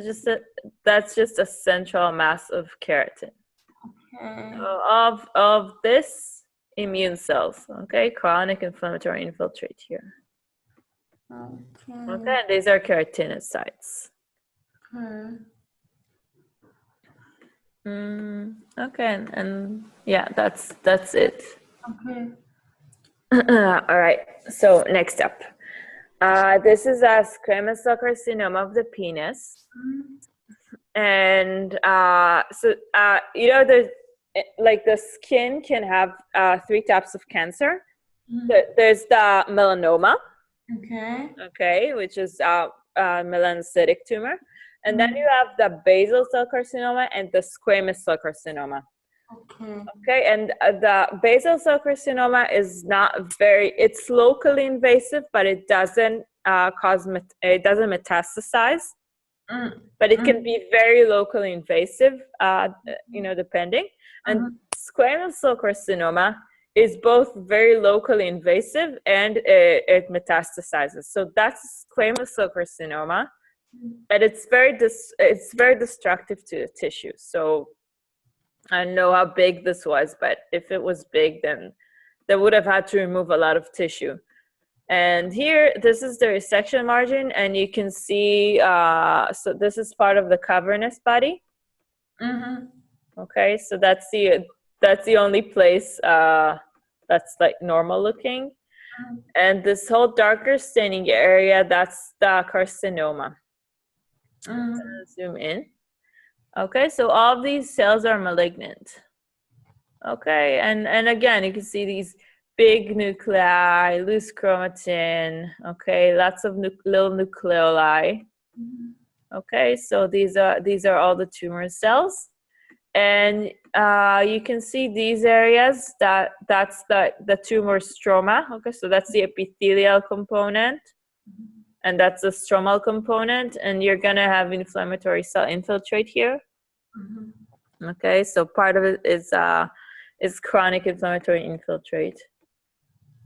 S1: that's just a central mass of keratin.
S2: Okay.
S1: Of this immune cells, okay, chronic inflammatory infiltrate here.
S2: Okay.
S1: Okay, and these are keratinocytes.
S2: Okay.
S1: Okay, and yeah, that's it.
S2: Okay.
S1: All right, so next up, this is a squamous cell carcinoma of the penis,
S2: Mhm.
S1: and there's like the skin can have three types of cancer.
S2: Mhm.
S1: There's the melanoma,
S2: Okay.
S1: okay, which is melanocytic tumor. And then
S2: Mhm.
S1: you have the basal cell carcinoma and the squamous cell carcinoma.
S2: Okay.
S1: Okay, and the basal cell carcinoma is not it's locally invasive, but it doesn't it doesn't metastasize,
S2: Mm.
S1: but it can
S2: Mm.
S1: be very locally invasive, depending. And
S2: Mhm.
S1: squamous cell carcinoma is both very locally invasive and it metastasizes. So that's squamous cell carcinoma, and it's very destructive to the tissue. So I don't know how big this was, but if it was big, then they would have had to remove a lot of tissue. And here, this is the resection margin, and you can see, so this is part of the cavernous body.
S2: Mhm.
S1: Okay, so that's the only place that's like normal looking. And this whole darker staining area, that's the carcinoma.
S2: Mhm.
S1: Zoom in. Okay, so all of these cells are malignant. Okay, and again, you can see these big nuclei, loose chromatin. Okay, lots of little nucleoli.
S2: Mhm.
S1: Okay, so these are all the tumor cells. And you can see these areas, that's the tumor stroma. Okay, so that's the epithelial component, and that's the stromal component, and you're gonna have inflammatory cell infiltrate here. Okay, so part of it is chronic inflammatory infiltrate.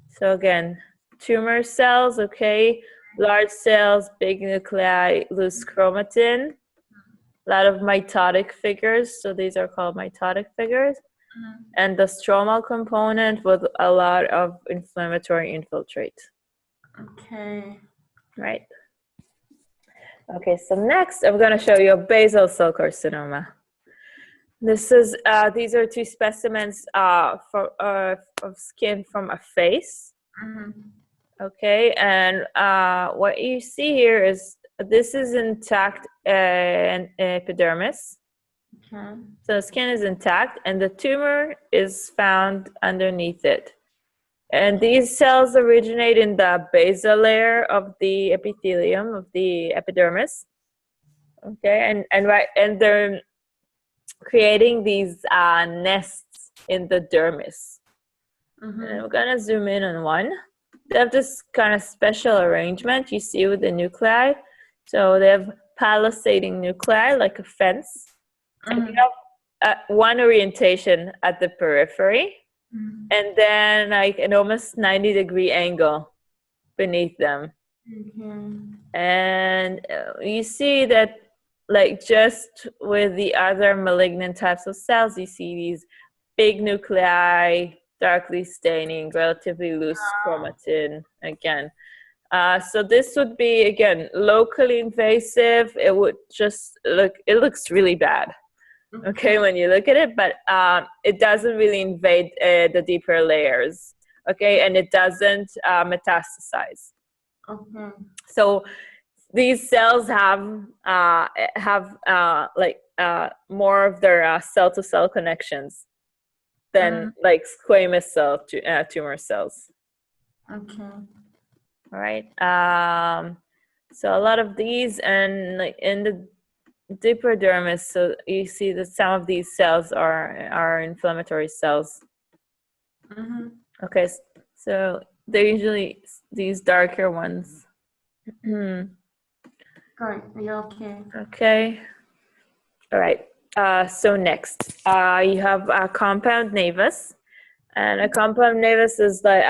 S1: So again, tumor cells, okay, large cells, big nuclei, loose chromatin, a lot of mitotic figures, so these are called mitotic figures, and the stromal component with a lot of inflammatory infiltrate.
S2: Okay.
S1: Right. Okay, so next I'm going to show you a basal cell carcinoma. This is these are two specimens of skin from a face. Okay, and what you see here is this is intact epidermis.
S2: Okay.
S1: So the skin is intact, and the tumor is found underneath it. And these cells originate in the basal layer of the epithelium of the epidermis. Okay, and they're creating these nests in the dermis. And we're gonna zoom in on one. They have this kind of special arrangement you see with the nuclei. So they have palisading nuclei like a fence. And you have one orientation at the periphery, and then like an almost 90-degree angle beneath them. And you see that, like, just with the other malignant types of cells, you see these big nuclei, darkly staining, relatively loose chromatin again. So this would be, again, locally invasive. It would just it looks really bad, okay, when you look at it, but it doesn't really invade the deeper layers, okay, and it doesn't metastasize. So these cells have more of their cell-to-cell connections than like squamous cell tumor cells.
S2: Okay.
S1: All right. So a lot of these, and like in the deeper dermis, so you see that some of these cells are inflammatory cells. Okay, so they're usually these darker ones.
S2: Right. Yeah. Okay.
S1: Okay. All right. So next, you have a compound nevus. And a compound nevus is like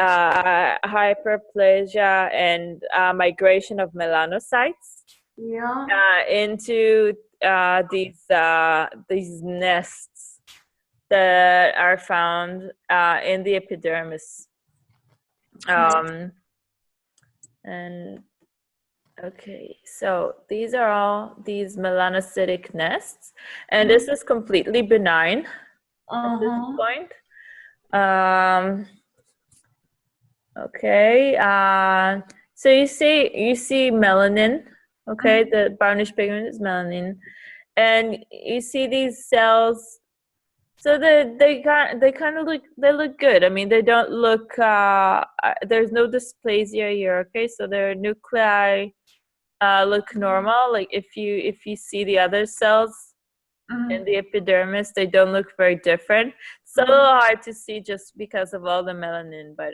S1: hyperplasia and migration of melanocytes into these nests that are found in the epidermis. And okay, so these are all these melanocytic nests, and this is completely benign at this point. Okay, so you see melanin. Okay, the brownish pigment is melanin, and you see these cells. So they kind of look good. I mean, they don't look. There's no dysplasia here. Okay, so their nuclei look normal. Like if you see the other cells in the epidermis, they don't look very different. It's a little hard to see just because of all the melanin, but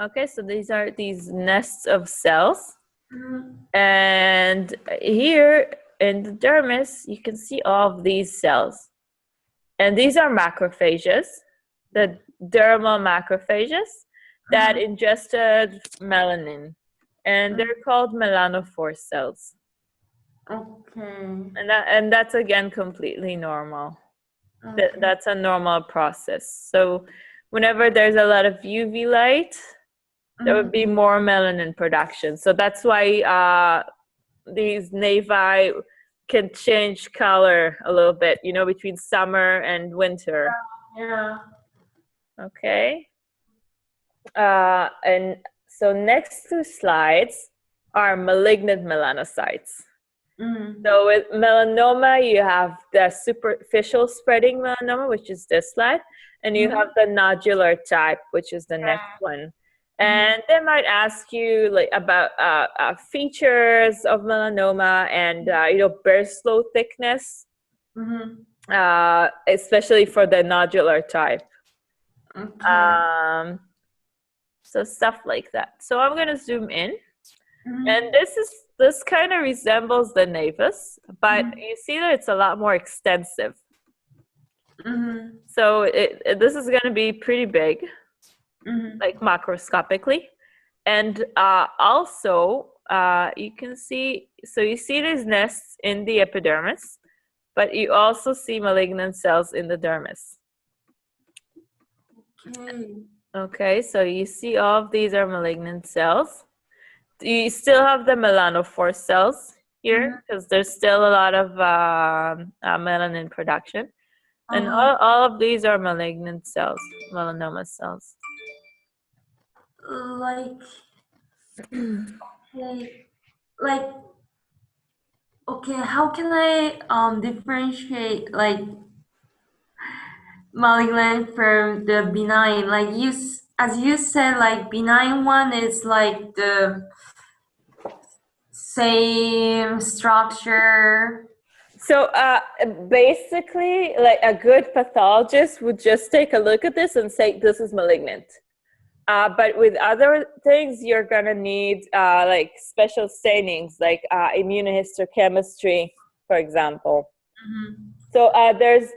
S1: okay, so these are these nests of cells, and here in the dermis you can see all of these cells, and these are macrophages, the dermal macrophages that ingested melanin, and they're called melanophore cells.
S2: Okay.
S1: And that's again completely normal. That's a normal process. So whenever there's a lot of UV light, there would be more melanin production. So that's why these nevi can change color a little bit, between summer and winter.
S2: Yeah.
S1: Okay. And so next two slides are malignant melanocytes. So with melanoma, you have the superficial spreading melanoma, which is this slide, and you have the nodular type, which is the next one. And they might ask you like about features of melanoma and burst slow thickness. especially for the nodular type.
S2: Okay.
S1: So stuff like that. So I'm going to zoom in.
S2: Mhm.
S1: And this kind of resembles the Navis, but
S2: Mhm.
S1: you see that it's a lot more extensive.
S2: Mhm.
S1: So this is going to be pretty big,
S2: Mhm.
S1: like macroscopically. And also, you can see, so you see these nests in the epidermis, but you also see malignant cells in the dermis.
S2: Okay.
S1: Okay, so you see all of these are malignant cells. You still have the melanophore cells here
S2: Mhm.
S1: because there's still a lot of melanin production. And
S2: Uh-huh.
S1: all of these are malignant cells, melanoma cells.
S2: Like, okay, like, okay, how can I differentiate like malignant from the benign? Like as you said, like benign one is like the same structure.
S1: So basically, like a good pathologist would just take a look at this and say, this is malignant. But with other things, you're gonna need like special stainings, like immunohistochemistry, for example.
S2: Mm-hmm.
S1: So there's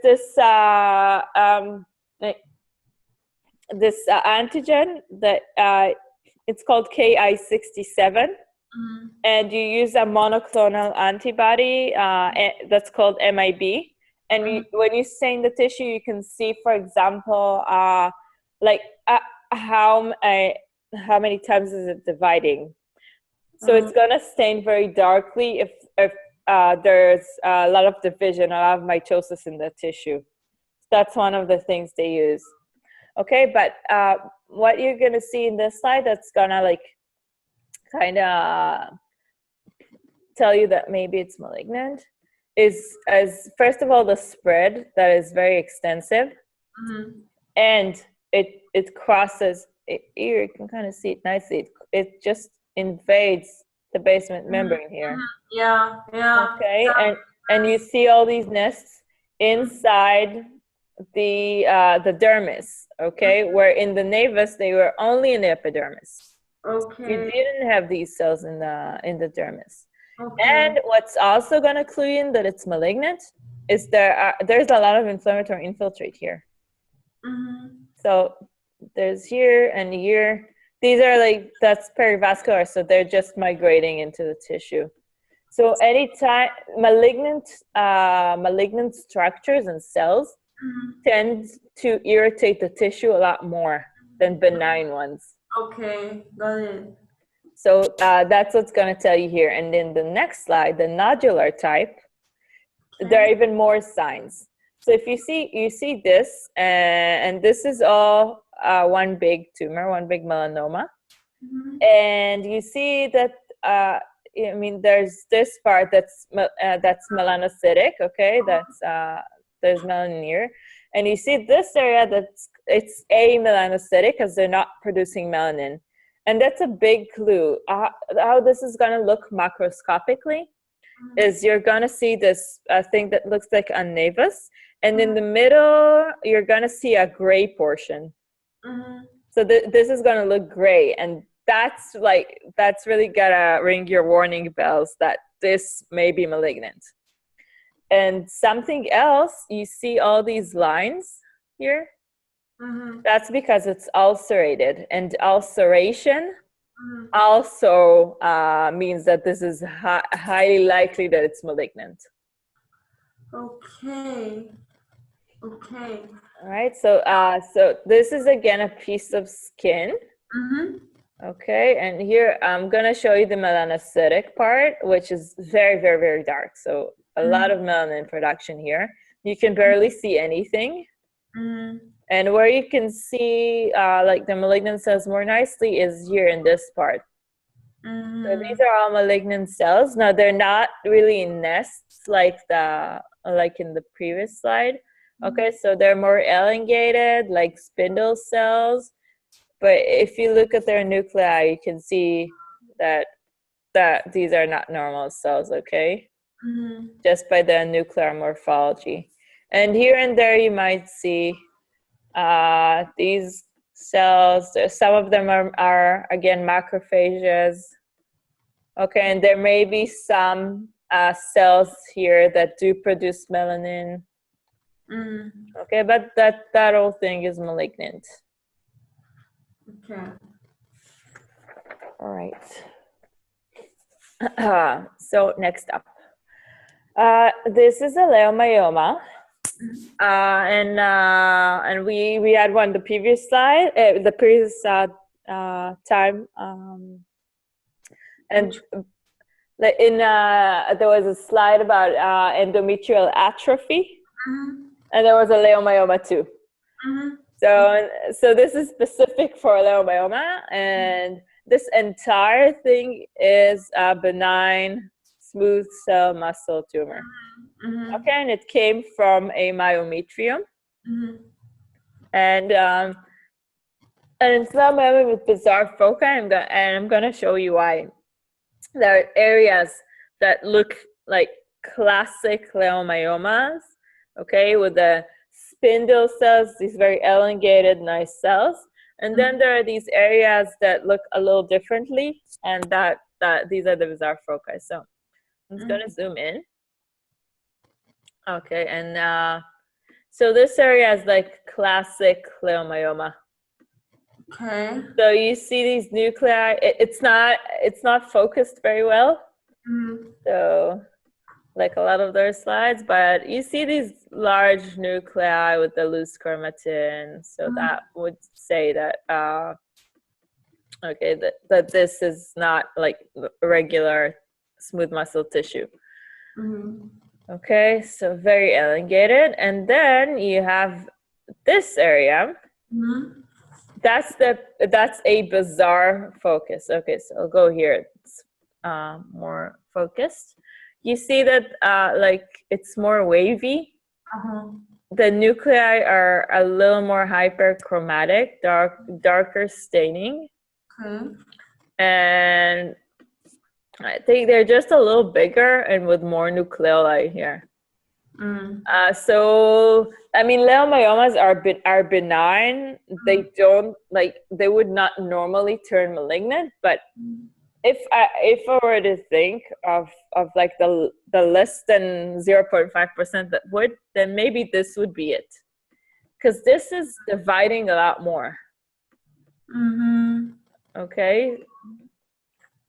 S1: like this antigen that it's called Ki-67,
S2: Mm-hmm.
S1: and you use a monoclonal antibody that's called MIB. And when you stain the tissue, you can see, for example, like how how many times is it dividing. So it's gonna stain very darkly if there's a lot of division, a lot of mitosis in the tissue. That's one of the things they use. Okay, but what you're gonna see in this slide that's gonna like kind of tell you that maybe it's malignant is as first of all the spread that is very extensive,
S2: Mm-hmm.
S1: and it crosses it, here you can kind of see it nicely. It just invades the basement membrane here.
S2: Yeah, yeah.
S1: Okay, and you see all these nests inside the dermis. Okay, where in the nevus they were only in the epidermis. You
S2: Okay,
S1: didn't have these cells in the dermis.
S2: okay.
S1: And what's also going to clue in that it's malignant is there's a lot of inflammatory infiltrate here.
S2: Mm-hmm.
S1: So there's here and here. These are like, that's perivascular, so they're just migrating into the tissue. So anytime malignant structures and cells tend to irritate the tissue a lot more than benign ones.
S2: Okay, got it.
S1: So that's what's going to tell you here. And in the next slide, the nodular type, there are
S2: Okay.
S1: even more signs. So if you see this, and this is all one big tumor, one big melanoma,
S2: Mm-hmm.
S1: and you see that I mean there's this part that's melanocytic, okay, that's there's melanin here, and you see this area it's amelanocytic because they're not producing melanin, and that's a big clue. How this is going to look macroscopically is you're going to see this thing that looks like a nevus, and in the middle you're going to see a gray portion.
S2: Mm-hmm.
S1: So this is going to look gray, and that's really gonna ring your warning bells that this may be malignant. And something else, you see all these lines here,
S2: Mm-hmm.
S1: that's because it's ulcerated, and ulceration
S2: Mm-hmm.
S1: also means that this is highly likely that it's malignant.
S2: Okay. Okay.
S1: All right, so so this is again a piece of skin.
S2: Mm-hmm.
S1: Okay, and here I'm gonna show you the melanocytic part, which is very, very, very dark. So a lot of melanin production here. You can barely see anything.
S2: Mm-hmm.
S1: And where you can see like the malignant cells more nicely is here in this part. So these
S2: Mm-hmm.
S1: are all malignant cells. Now they're not really in nests like in the previous slide. Okay, so they're more elongated, like spindle cells. But if you look at their nuclei, you can see that these are not normal cells, okay? just by the nuclear morphology. And here and there you might see these cells. Some of them are again macrophages. Okay, and there may be some cells here that do produce melanin. Okay, but that whole thing is malignant.
S2: Okay.
S1: All right. So next up, this is a leiomyoma, and we had one the previous slide, the previous time, and there was a slide about endometrial atrophy, and there was a leiomyoma too. So this is specific for leiomyoma, and this entire thing is a benign smooth cell muscle tumor. Okay, and it came from a myometrium, and it's leiomyoma with bizarre foci, and I'm gonna show you why. There are areas that look like classic leiomyomas, okay, with the spindle cells, these very elongated, nice cells. And then there are these areas that look a little differently, and that these are the bizarre foci. So I'm just going to zoom in. Okay, and so this area is like classic leiomyoma.
S2: Okay.
S1: So you see these nuclei. It's not focused very well. So like a lot of their slides, but you see these large nuclei with the loose chromatin. So that would say that okay, that this is not like regular smooth muscle tissue. Okay, so very elongated, and then you have this area. That's a bizarre focus. Okay, so I'll go here. It's more focused. You see that like it's more wavy. The nuclei are a little more hyperchromatic, darker staining. And I think they're just a little bigger and with more nucleoli here. So I mean, leiomyomas are benign. They would not normally turn malignant, but if I were to think of like the less than 0.5% that would, then maybe this would be it, because this is dividing a lot more. Okay,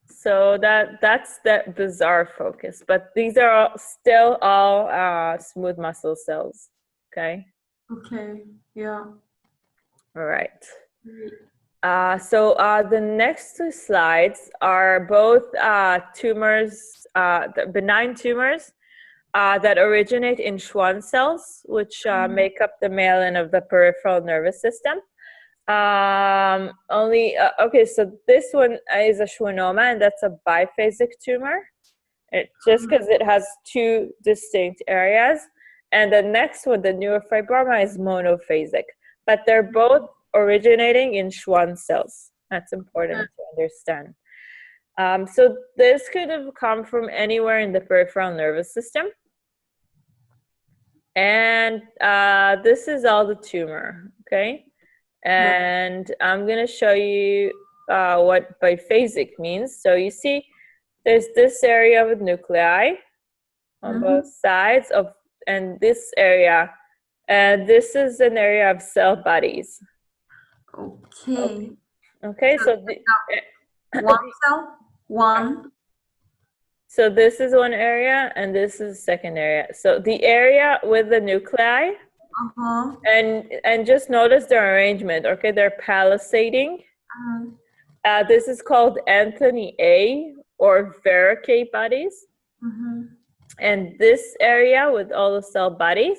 S1: so that's that bizarre focus, but these are still all smooth muscle cells. Okay.
S2: Okay. Yeah.
S1: All right. So the next two slides are both tumors, benign tumors that originate in Schwann cells, which make up the myelin of the peripheral nervous system. Okay, so this one is a schwannoma, and that's a biphasic tumor. Just because it has two distinct areas. And the next one, the neurofibroma, is monophasic. But they're both originating in Schwann cells. That's important to understand. So this could have come from anywhere in the peripheral nervous system. And this is all the tumor, okay? And I'm going to show you what biphasic means. So you see there's this area with nuclei on both sides of, and this area, and this is an area of cell bodies.
S2: Okay.
S1: Okay, so
S2: one cell, one.
S1: So this is one area, and this is second area. So the area with the nuclei, and just notice their arrangement. Okay, they're palisading. This is called Anthony A, or Verroque bodies. And this area with all the cell bodies,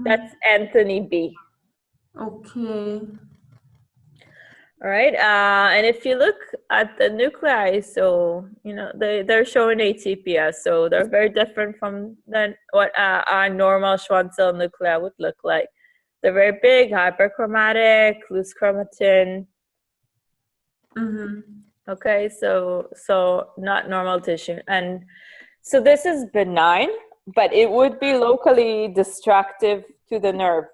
S1: that's Anthony B.
S2: Okay.
S1: All right, and if you look at the nuclei, so you know they're showing atypia, so they're very different from what our normal Schwann cell nuclei would look like. They're very big, hyperchromatic, loose chromatin. Okay, so not normal tissue, and So this is benign, but it would be locally destructive to the nerve.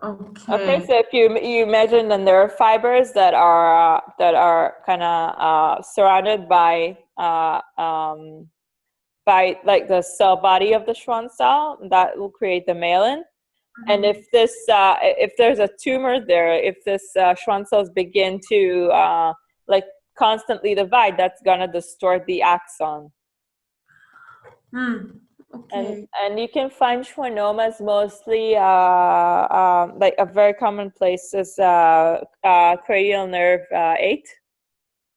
S1: Okay,
S2: Okay.
S1: so if you imagine the nerve fibers that are kind of surrounded by like the cell body of the Schwann cell, that will create the myelin. And if there's a tumor there, if this Schwann cells begin to like constantly divide, that's gonna distort the axon.
S2: Okay.
S1: And you can find schwannomas mostly like a very common place is cranial nerve 8,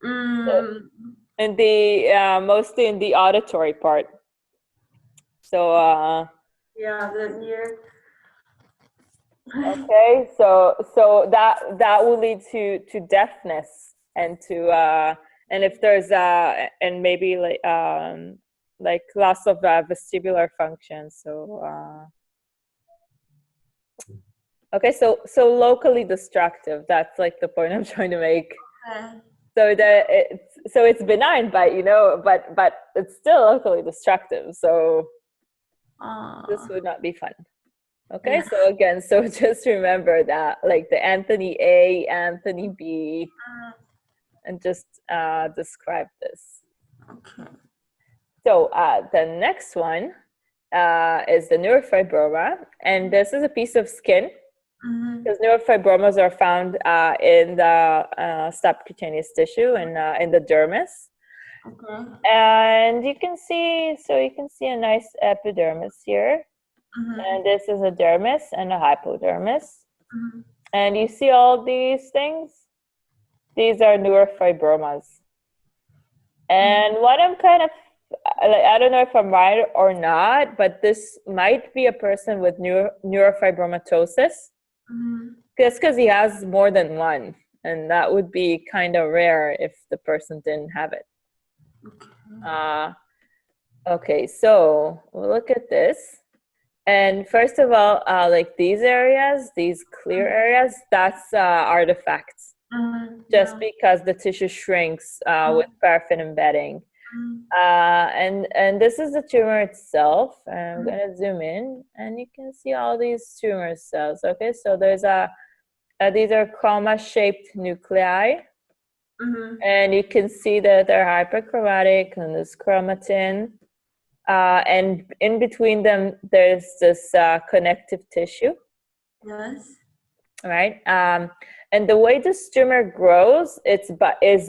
S2: Mm,
S1: in the mostly in the auditory part. So
S2: yeah, the ear.
S1: okay, so that will lead to deafness and to and if there's and maybe like loss of vestibular function. So okay, so locally destructive. That's like the point I'm trying to make.
S2: Okay.
S1: So it's benign, but but it's still locally destructive. So this would not be fun. Okay,
S2: Yeah.
S1: so again, so just remember that, like the Anthony A, Anthony B, and just describe this.
S2: Okay.
S1: So the next one is the neurofibroma, and this is a piece of skin, because neurofibromas are found in the subcutaneous tissue and in the dermis.
S2: Okay.
S1: And you can see a nice epidermis here. And this is a dermis and a hypodermis. And you see all these things? These are neurofibromas. And what I'm kind of, like, I don't know if I'm right or not, but this might be a person with neurofibromatosis. Just because he has more than one. And that would be kind of rare if the person didn't have it. Okay, so we'll look at this. And first of all, like these areas, these clear areas, that's artifacts. Just because the tissue shrinks with paraffin embedding. And this is the tumor itself. I'm going to zoom in, and you can see all these tumor cells. Okay, so there's these are chroma-shaped nuclei. And you can see that they're hyperchromatic, and there's chromatin. And in between them, there's this connective tissue.
S2: Yes.
S1: Right? And the way this tumor grows, is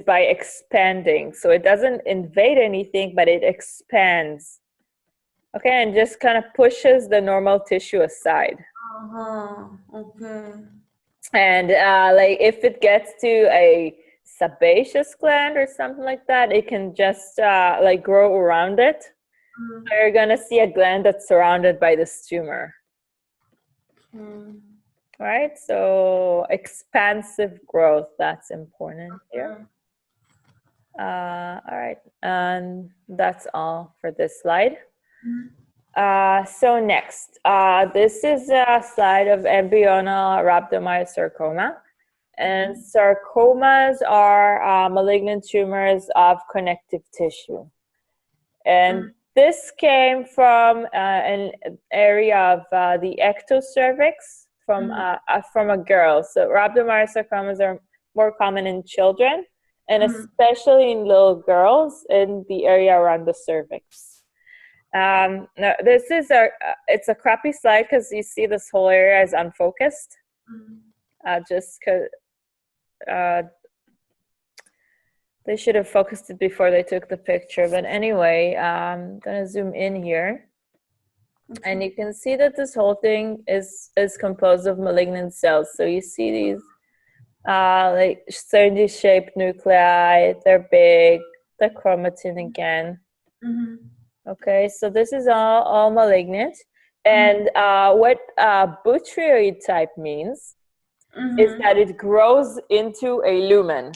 S1: by expanding. So it doesn't invade anything, but it expands. Okay, and just kind of pushes the normal tissue aside.
S2: Okay.
S1: And like if it gets to a sebaceous gland or something like that, it can just like grow around it. So you're gonna see a gland that's surrounded by this tumor. Right, so expansive growth, that's important here. All right, and that's all for this slide. So next, this is a slide of embryonal rhabdomyosarcoma. And sarcomas are malignant tumors of connective tissue. And this came from an area of the ectocervix from a girl. So rhabdomyosarcomas are more common in children, and especially in little girls in the area around the cervix. Now this is it's a crappy slide because you see this whole area is unfocused. Just because they should have focused it before they took the picture. But anyway, I'm gonna zoom in here. And you can see that this whole thing is composed of malignant cells. So you see these like certainly shaped nuclei, they're big, the chromatin again. Okay, so this is all malignant. And what botryoid type means is that it grows into a lumen.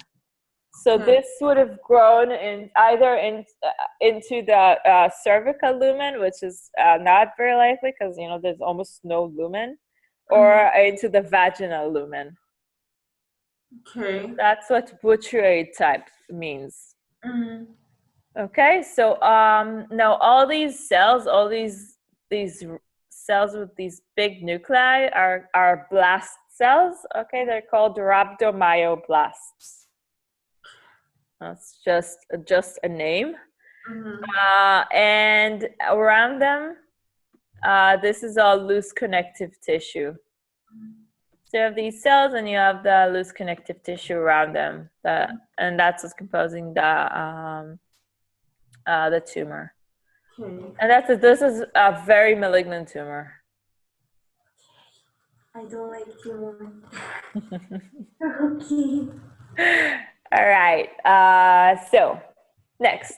S1: So this would have grown either into the cervical lumen, which is not very likely because there's almost no lumen, or into the vaginal lumen.
S2: Okay.
S1: That's what botryoid type means. Okay, so now all these cells, all these cells with these big nuclei are blast cells. Okay, they're called rhabdomyoblasts. That's just a name. And around them, this is all loose connective tissue. So you have these cells, and you have the loose connective tissue around them, and that's what's composing the tumor.
S2: Okay.
S1: And this is a very malignant tumor.
S2: I don't like tumor. Okay.
S1: All right. So next,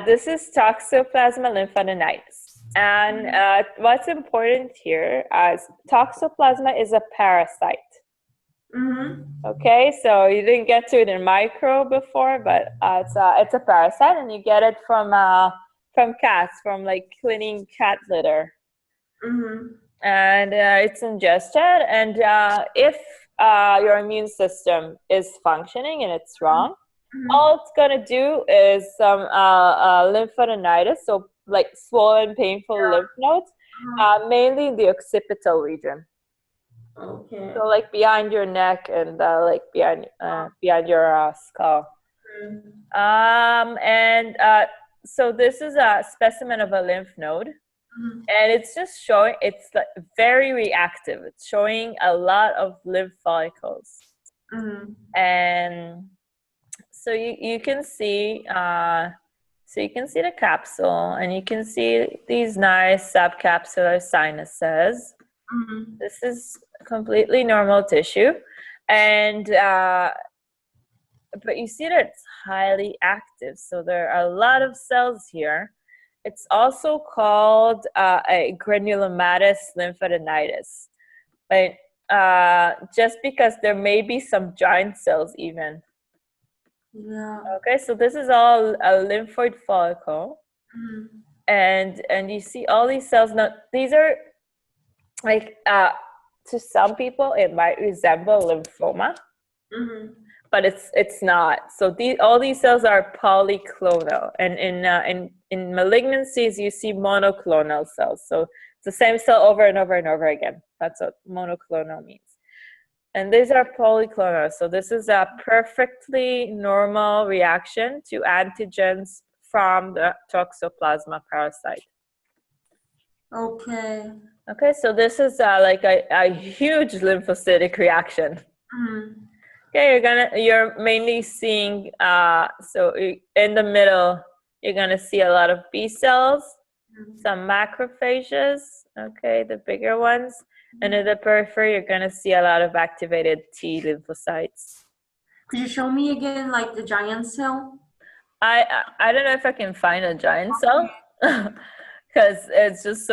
S1: this is toxoplasma lymphadeninitis, and what's important here is toxoplasma is a parasite. Okay, so you didn't get to it in micro before, but it's a parasite, and you get it from cats, from like cleaning cat litter. And it's ingested, and if your immune system is functioning and it's wrong, all it's gonna do is some lymphadenitis, so like swollen, painful lymph nodes, mainly in the occipital region.
S2: Okay.
S1: So like behind your neck and like behind your skull. And so this is a specimen of a lymph node. And it's just showing, it's like very reactive. It's showing a lot of lymph follicles. And so you can see, the capsule, and you can see these nice subcapsular sinuses. This is completely normal tissue, and but you see that it's highly active. So there are a lot of cells here. It's also called a granulomatous lymphadenitis, but just because there may be some giant cells even.
S2: Yeah.
S1: Okay, so this is all a lymphoid follicle, and you see all these cells. Now these are like to some people it might resemble lymphoma, but it's not. So all these cells are polyclonal, and in malignancies you see monoclonal cells. So it's the same cell over and over and over again. That's what monoclonal means. And these are polyclonal. So this is a perfectly normal reaction to antigens from the toxoplasma parasite.
S2: Okay.
S1: Okay, so this is like a huge lymphocytic reaction. Okay, you're mainly seeing, so in the middle, you're gonna see a lot of B cells, some macrophages, okay, the bigger ones. And in the periphery, you're gonna see a lot of activated T lymphocytes.
S2: Could you show me again, like the giant cell?
S1: I don't know if I can find a giant cell, because it's just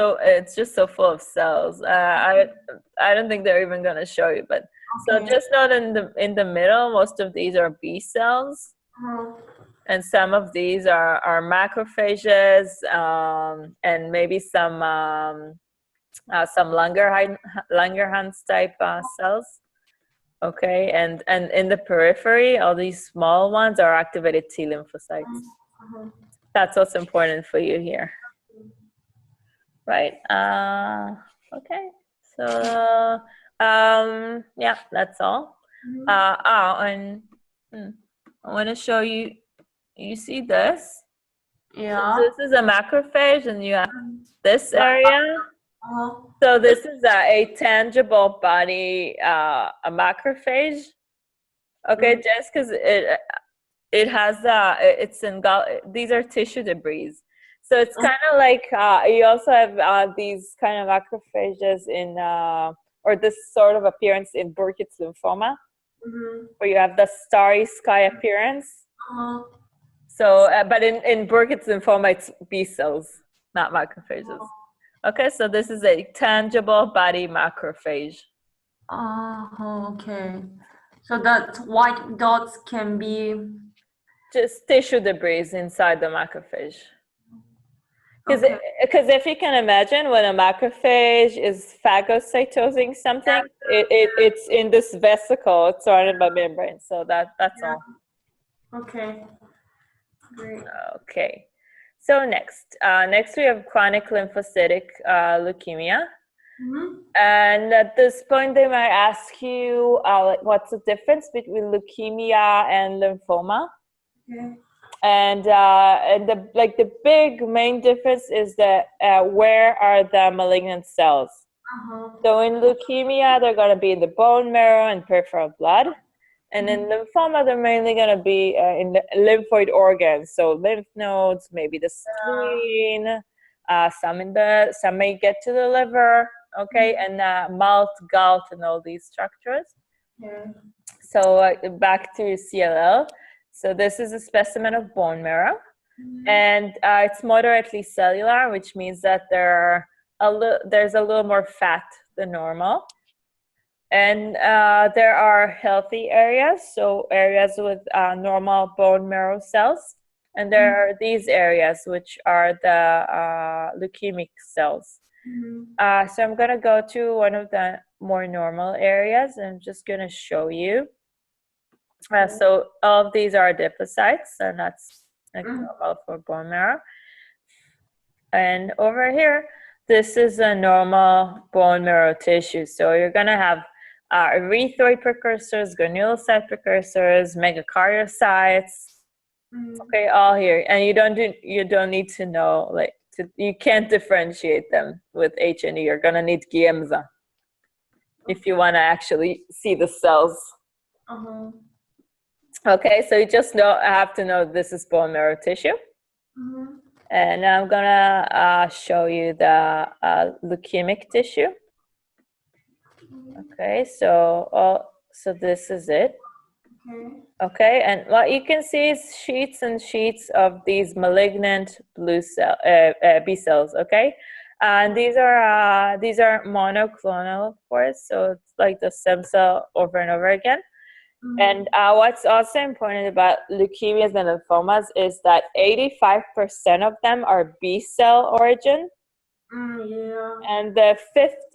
S1: so full of cells. I don't think they're even gonna show you, but so just note in the middle, most of these are B cells, and some of these are macrophages, and maybe some Langerhans type cells. Okay, and in the periphery, all these small ones are activated T lymphocytes. That's what's important for you here, right? Okay, so yeah, that's all. And I want to show you. You see this?
S2: Yeah.
S1: So this is a macrophage, and you have this area. So this is a tangible body, a macrophage. Okay, just because it has these are tissue debris. So it's kind of like you also have these kind of macrophages in or this sort of appearance in Burkitt's lymphoma, where you have the starry sky appearance. So, but in Burkitt's lymphoma, it's B cells, not macrophages. Okay, so this is a tangible body macrophage.
S2: Okay. So that white dots can be
S1: just tissue debris inside the macrophage. Because if you can imagine, when a macrophage is phagocytosing something, it's in this vesicle, it's surrounded by membrane. So that's all.
S2: Okay. Great.
S1: Okay. So next we have chronic lymphocytic leukemia. And at this point, they might ask you, like, what's the difference between leukemia and lymphoma?
S2: Okay.
S1: And the big main difference is that where are the malignant cells? So in leukemia, they're going to be in the bone marrow and peripheral blood. And in lymphoma, they're mainly going to be in the lymphoid organs, so lymph nodes, maybe the spleen, some may get to the liver, okay, and mouth, gut, and all these structures.
S2: Yeah.
S1: So back to CLL. So this is a specimen of bone marrow, and it's moderately cellular, which means that there's a little more fat than normal. And there are healthy areas, so areas with normal bone marrow cells. And there are these areas, which are the leukemic cells. So I'm going to go to one of the more normal areas. And I'm just going to show you. So all of these are adipocytes, and that's like normal for bone marrow. And over here, this is a normal bone marrow tissue. So you're going to have erythroid precursors, granulocyte precursors, megakaryocytes. Okay, all here. And you don't need to know, you can't differentiate them with H&E. You're going to need Giemza if you want to actually see the cells. Okay, so you just have to know this is bone marrow tissue. And I'm gonna show you the leukemic tissue. Okay, so this is it. Okay, and what you can see is sheets and sheets of these malignant B cells. Okay, and these are monoclonal, of course. So it's like the stem cell over and over again. And what's also important about leukemias and lymphomas is that 85% of them are B cell origin. And the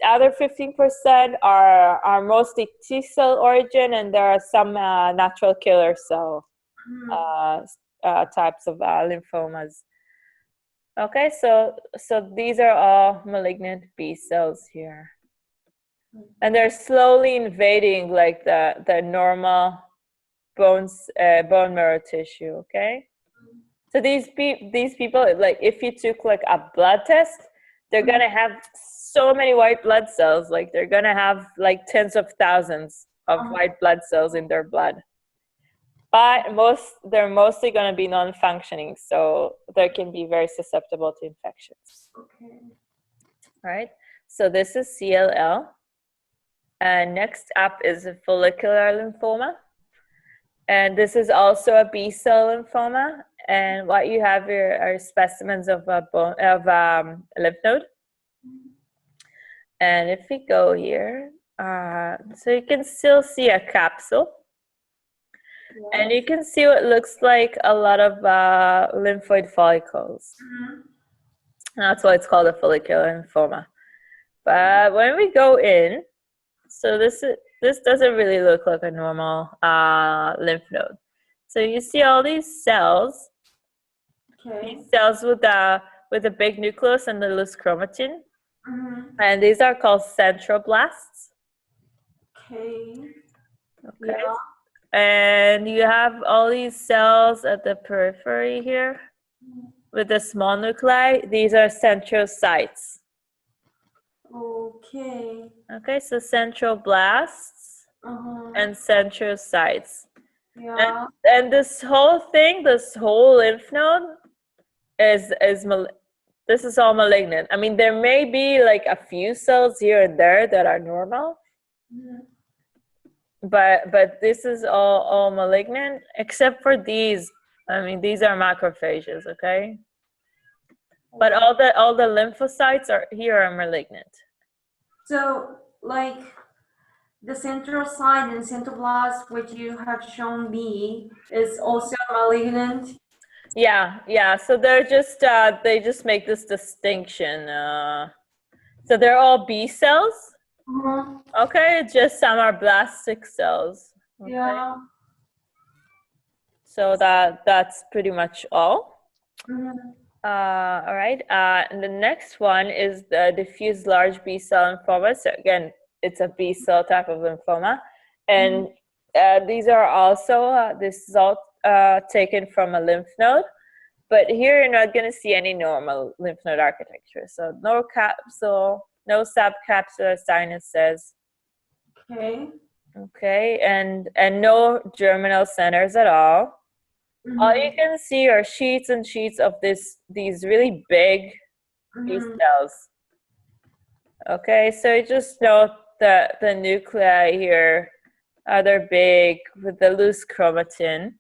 S1: other 15% are mostly T cell origin, and there are some natural killer cell types of lymphomas. Okay, so these are all malignant B cells here. And they're slowly invading like the normal bone marrow tissue, okay? So these people, like if you took like a blood test, they're gonna have so many white blood cells, like they're gonna have like tens of thousands of white blood cells in their blood. But they're mostly gonna be non-functioning, so they can be very susceptible to infections.
S2: Okay.
S1: All right, so this is CLL. And next up is a follicular lymphoma. And this is also a B cell lymphoma. And what you have here are specimens of a lymph node. And if we go here, so you can still see a capsule. And you can see what looks like a lot of lymphoid follicles. That's why it's called a follicular lymphoma. But when we go in, so this doesn't really look like a normal lymph node. So you see all these cells, these cells with a big nucleus and the loose chromatin, and these are called centroblasts. Okay. Yeah. And you have all these cells at the periphery here with the small nuclei. These are centrocytes. Okay, so centroblasts and centrocytes. And this whole thing, this whole lymph node this is all malignant. I mean, there may be like a few cells here and there that are normal. But this is all malignant, except for these. I mean, these are macrophages, okay? But all the lymphocytes are malignant.
S2: So, like the centrocyte and centroblast, which you have shown me, is also malignant.
S1: Yeah. So they're just they just make this distinction. So they're all B cells. Okay, just some are blastic cells. Okay?
S2: Yeah.
S1: So that's pretty much all.
S2: Mm-hmm.
S1: All right. And the next one is the diffuse large B cell lymphoma. So again, it's a B cell type of lymphoma, and these are also this is all taken from a lymph node. But here you're not going to see any normal lymph node architecture. So no capsule, no subcapsular sinuses.
S2: Okay.
S1: Okay, and no germinal centers at all. All you can see are sheets and sheets of these really big B cells. Okay, so you just note that the nuclei here they're big with the loose chromatin.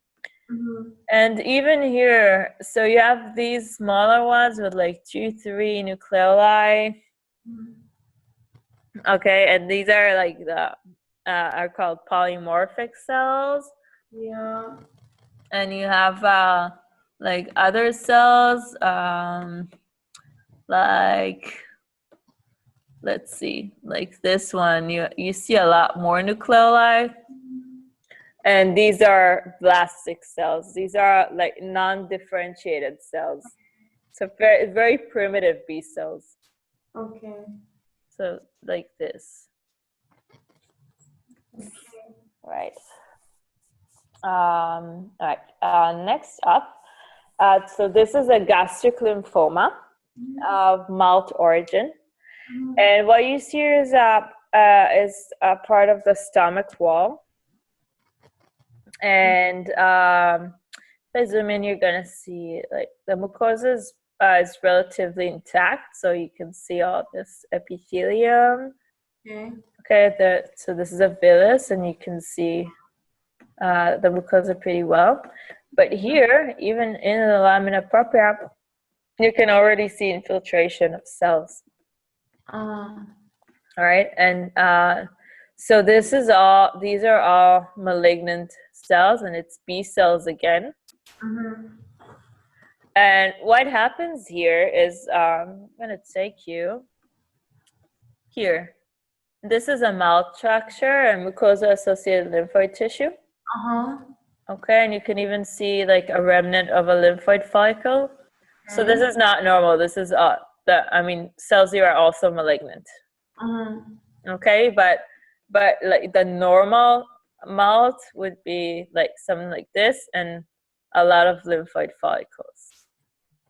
S1: And even here, so you have these smaller ones with like 2, 3 nucleoli. Okay, and these are like the are called polymorphic cells.
S2: Yeah.
S1: And you have like other cells, like let's see, like this one, you see a lot more nucleoli. And these are blastic cells. These are like non-differentiated cells. So very, very primitive B cells.
S2: Okay.
S1: So like this. Right. All right. Next up, so this is a gastric lymphoma of mild origin, and what you see is a part of the stomach wall. And if I zoom in, you're gonna see like the mucosa is relatively intact, so you can see all this epithelium.
S2: Okay.
S1: Okay, so this is a villus, and you can see the mucosa pretty well. But here, even in the lamina propria, you can already see infiltration of cells. All right, and so these are all malignant cells, and it's B cells again. And what happens here is, I'm gonna take you here. This is a malstructure and mucosa-associated lymphoid tissue. Okay, and you can even see like a remnant of a lymphoid follicle. So this is not normal. This is cells here are also malignant. Okay, but like the normal malt would be like something like this and a lot of lymphoid follicles.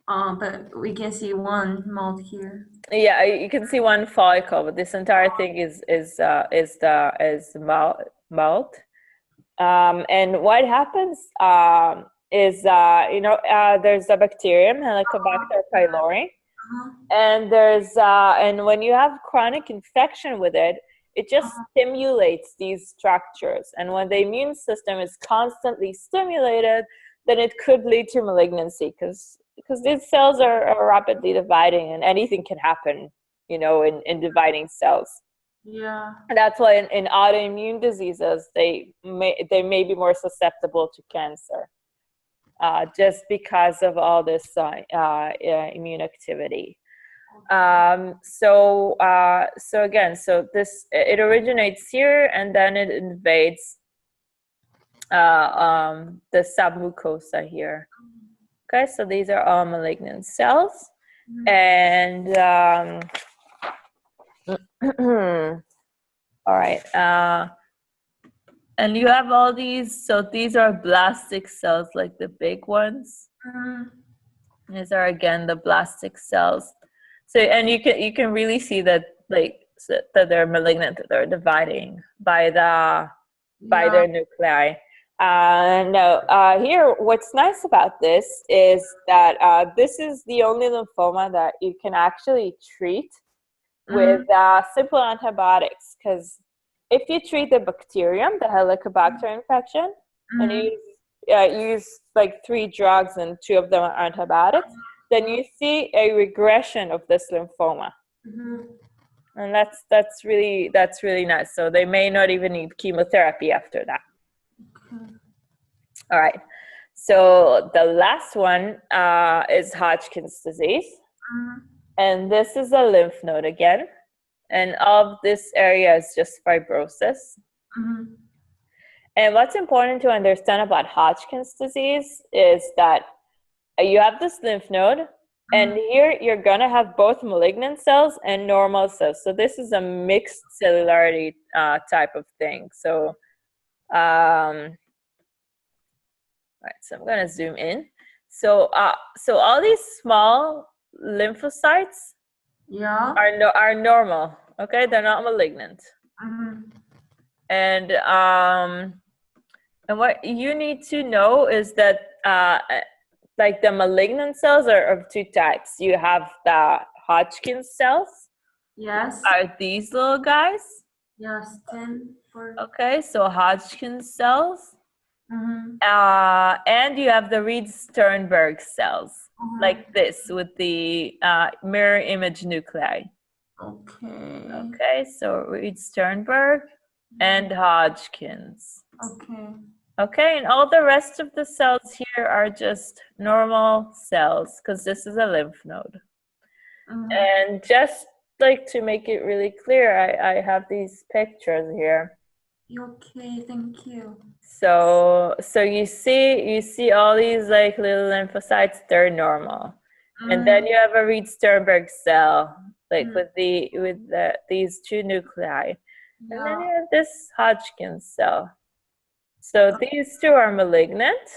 S2: But we can see one malt here.
S1: Yeah, you can see one follicle, but this entire thing is malt. And what happens is there's a bacterium, Helicobacter pylori, and and when you have chronic infection with it, it just stimulates these structures. And when the immune system is constantly stimulated, then it could lead to malignancy because these cells are rapidly dividing, and anything can happen, in dividing cells.
S2: Yeah.
S1: And that's why in autoimmune diseases, they may be more susceptible to cancer, just because of all this immune activity. So it originates here, and then it invades the submucosa here. Okay, so these are all malignant cells, and all right, and you have all these. So these are blastic cells, like the big ones. These are again the blastic cells. So, and you can really see that that they're malignant, that they're dividing by their nuclei. Now, here, what's nice about this is that this is the only lymphoma that you can actually treat with simple antibiotics. Because if you treat the bacterium, the Helicobacter infection, and you use like 3 drugs and 2 of them are antibiotics, then you see a regression of this lymphoma. And that's really nice. So they may not even need chemotherapy after that. All right. So the last one is Hodgkin's disease. And this is a lymph node again. And all of this area is just fibrosis. And what's important to understand about Hodgkin's disease is that you have this lymph node, and here you're gonna have both malignant cells and normal cells. So this is a mixed cellularity type of thing. So, right, so I'm gonna zoom in. So, so all these small lymphocytes are normal. Okay, they're not malignant. And what you need to know is that like the malignant cells are of two types. You have the Hodgkin's cells.
S2: Yes.
S1: Are these little guys?
S2: Yes. 10 for.
S1: Okay, so Hodgkin's cells. And you have the Reed-Sternberg cells, like this, with the mirror image nuclei.
S2: Okay.
S1: Okay, so Reed-Sternberg and Hodgkin's.
S2: Okay.
S1: Okay, and all the rest of the cells here are just normal cells, because this is a lymph node. And just like to make it really clear, I have these pictures here.
S2: Okay, thank you.
S1: So you see all these like little lymphocytes, they're normal. And then you have a Reed-Sternberg cell, like with these two nuclei. And then you have this Hodgkin's cell. So these two are malignant,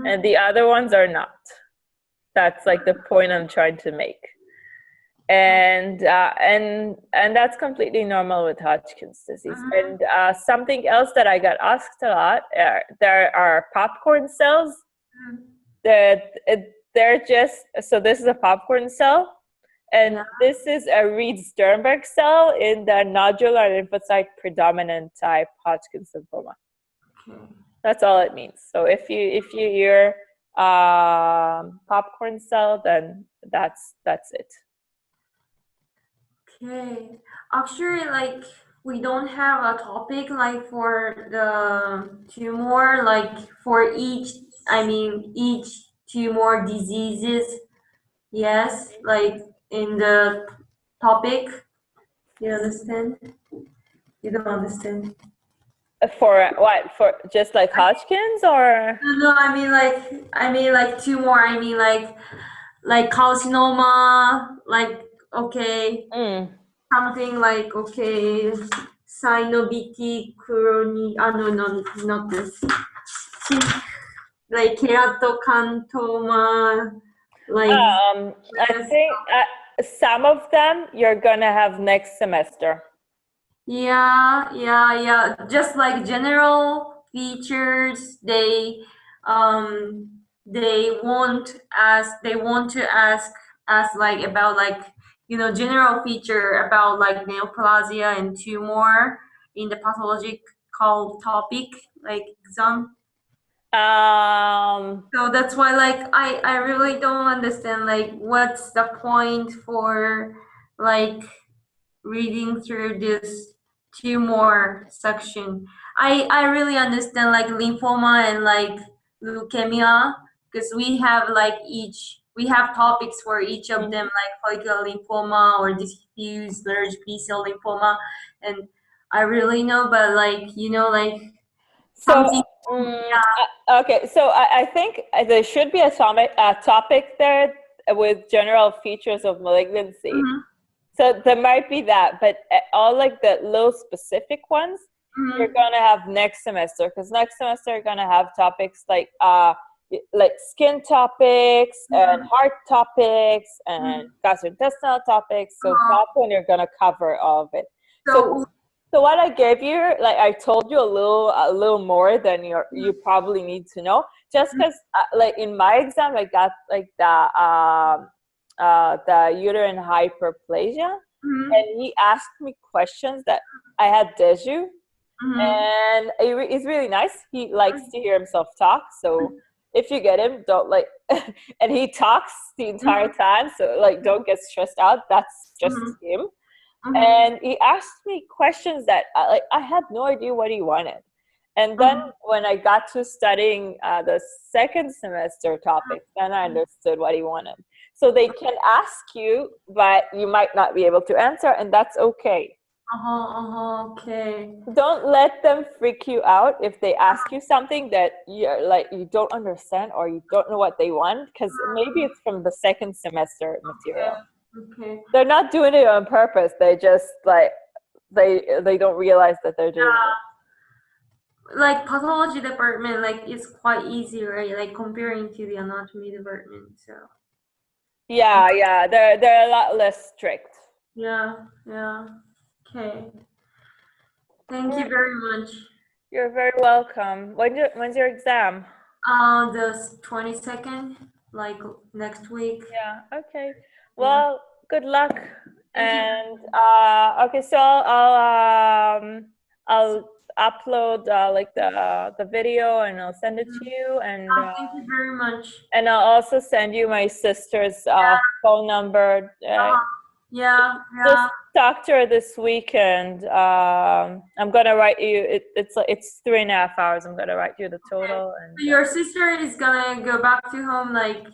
S1: and the other ones are not. That's like the point I'm trying to make. And that's completely normal with Hodgkin's disease. And something else that I got asked a lot, there are popcorn cells. They're just, so this is a popcorn cell, and this is a Reed-Sternberg cell in the nodular lymphocyte predominant type Hodgkin's lymphoma. That's all it means. So if you hear popcorn cell, then that's it.
S2: Okay. Actually, like we don't have a topic like for the tumor, like for each tumor diseases. Yes, like in the topic. You understand? You don't understand?
S1: For what? For just like Hodgkin's, or?
S2: No, I mean like tumor. I mean like carcinoma. Like okay. Something like okay, synovitic chronic. No, not this. Like keratocantoma. Like
S1: I think some of them you're gonna have next semester.
S2: Yeah. Just like general features, they want to ask us like about like general feature about like neoplasia and tumor in the pathological topic like exam. So that's why like I really don't understand like what's the point for like reading through this tumor section. I really understand like lymphoma and like leukemia because we have topics for each of them like follicular lymphoma or diffuse large B-cell lymphoma, and I really know, but like like something.
S1: Okay, so I think there should be a topic there with general features of malignancy. So there might be that, but all like the little specific ones, you're gonna have next semester, because next semester you're gonna have topics like skin topics and heart topics and gastrointestinal topics. So that's when you're gonna cover all of it. So what I gave you, like I told you a little more than you probably need to know, just because like in my exam I got like the uterine hyperplasia, and he asked me questions that I had deja, and it's really nice. He likes to hear himself talk, so if you get him, don't like, and he talks the entire time, so like don't get stressed out. That's just him. And he asked me questions that I had no idea what he wanted. And then when I got to studying the second semester topics, then I understood what he wanted. So they can ask you, but you might not be able to answer, and that's okay.
S2: Okay.
S1: Don't let them freak you out if they ask you something that you're like you don't understand or you don't know what they want, because maybe it's from the second semester material.
S2: Okay.
S1: They're not doing it on purpose. They just like they don't realize that they're doing it.
S2: Like pathology department, like it's quite easy, right? Like comparing to the anatomy department. So
S1: Yeah, yeah, they're a lot less strict.
S2: yeah, yeah. Okay. Thank you very much.
S1: You're very welcome. When's your exam?
S2: The 22nd, like next week.
S1: Yeah, okay.
S2: Yeah.
S1: Well, good luck.
S2: Thank you.
S1: And okay, so I'll upload like the video and I'll send it to you,
S2: Thank you very much.
S1: and I'll also send you my sister's phone number.
S2: Yeah,
S1: Just
S2: yeah.
S1: talk to her this weekend. I'm gonna write you. It's 3.5 hours. I'm gonna write you the
S2: Okay.
S1: total, and
S2: So your sister is gonna go back to home like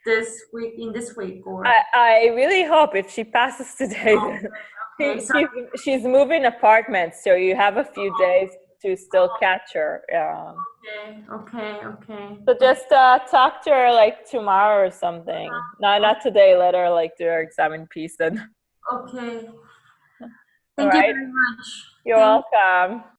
S2: this week, or
S1: I really hope if she passes today, then
S2: okay, so
S1: she's moving apartments, so you have a few days to still catch her.
S2: okay.
S1: So just talk to her like tomorrow or something. No, not today. Let her like do her exam in peace then.
S2: Okay.
S1: All
S2: Thank you
S1: right.
S2: very much.
S1: You're
S2: Thank
S1: welcome.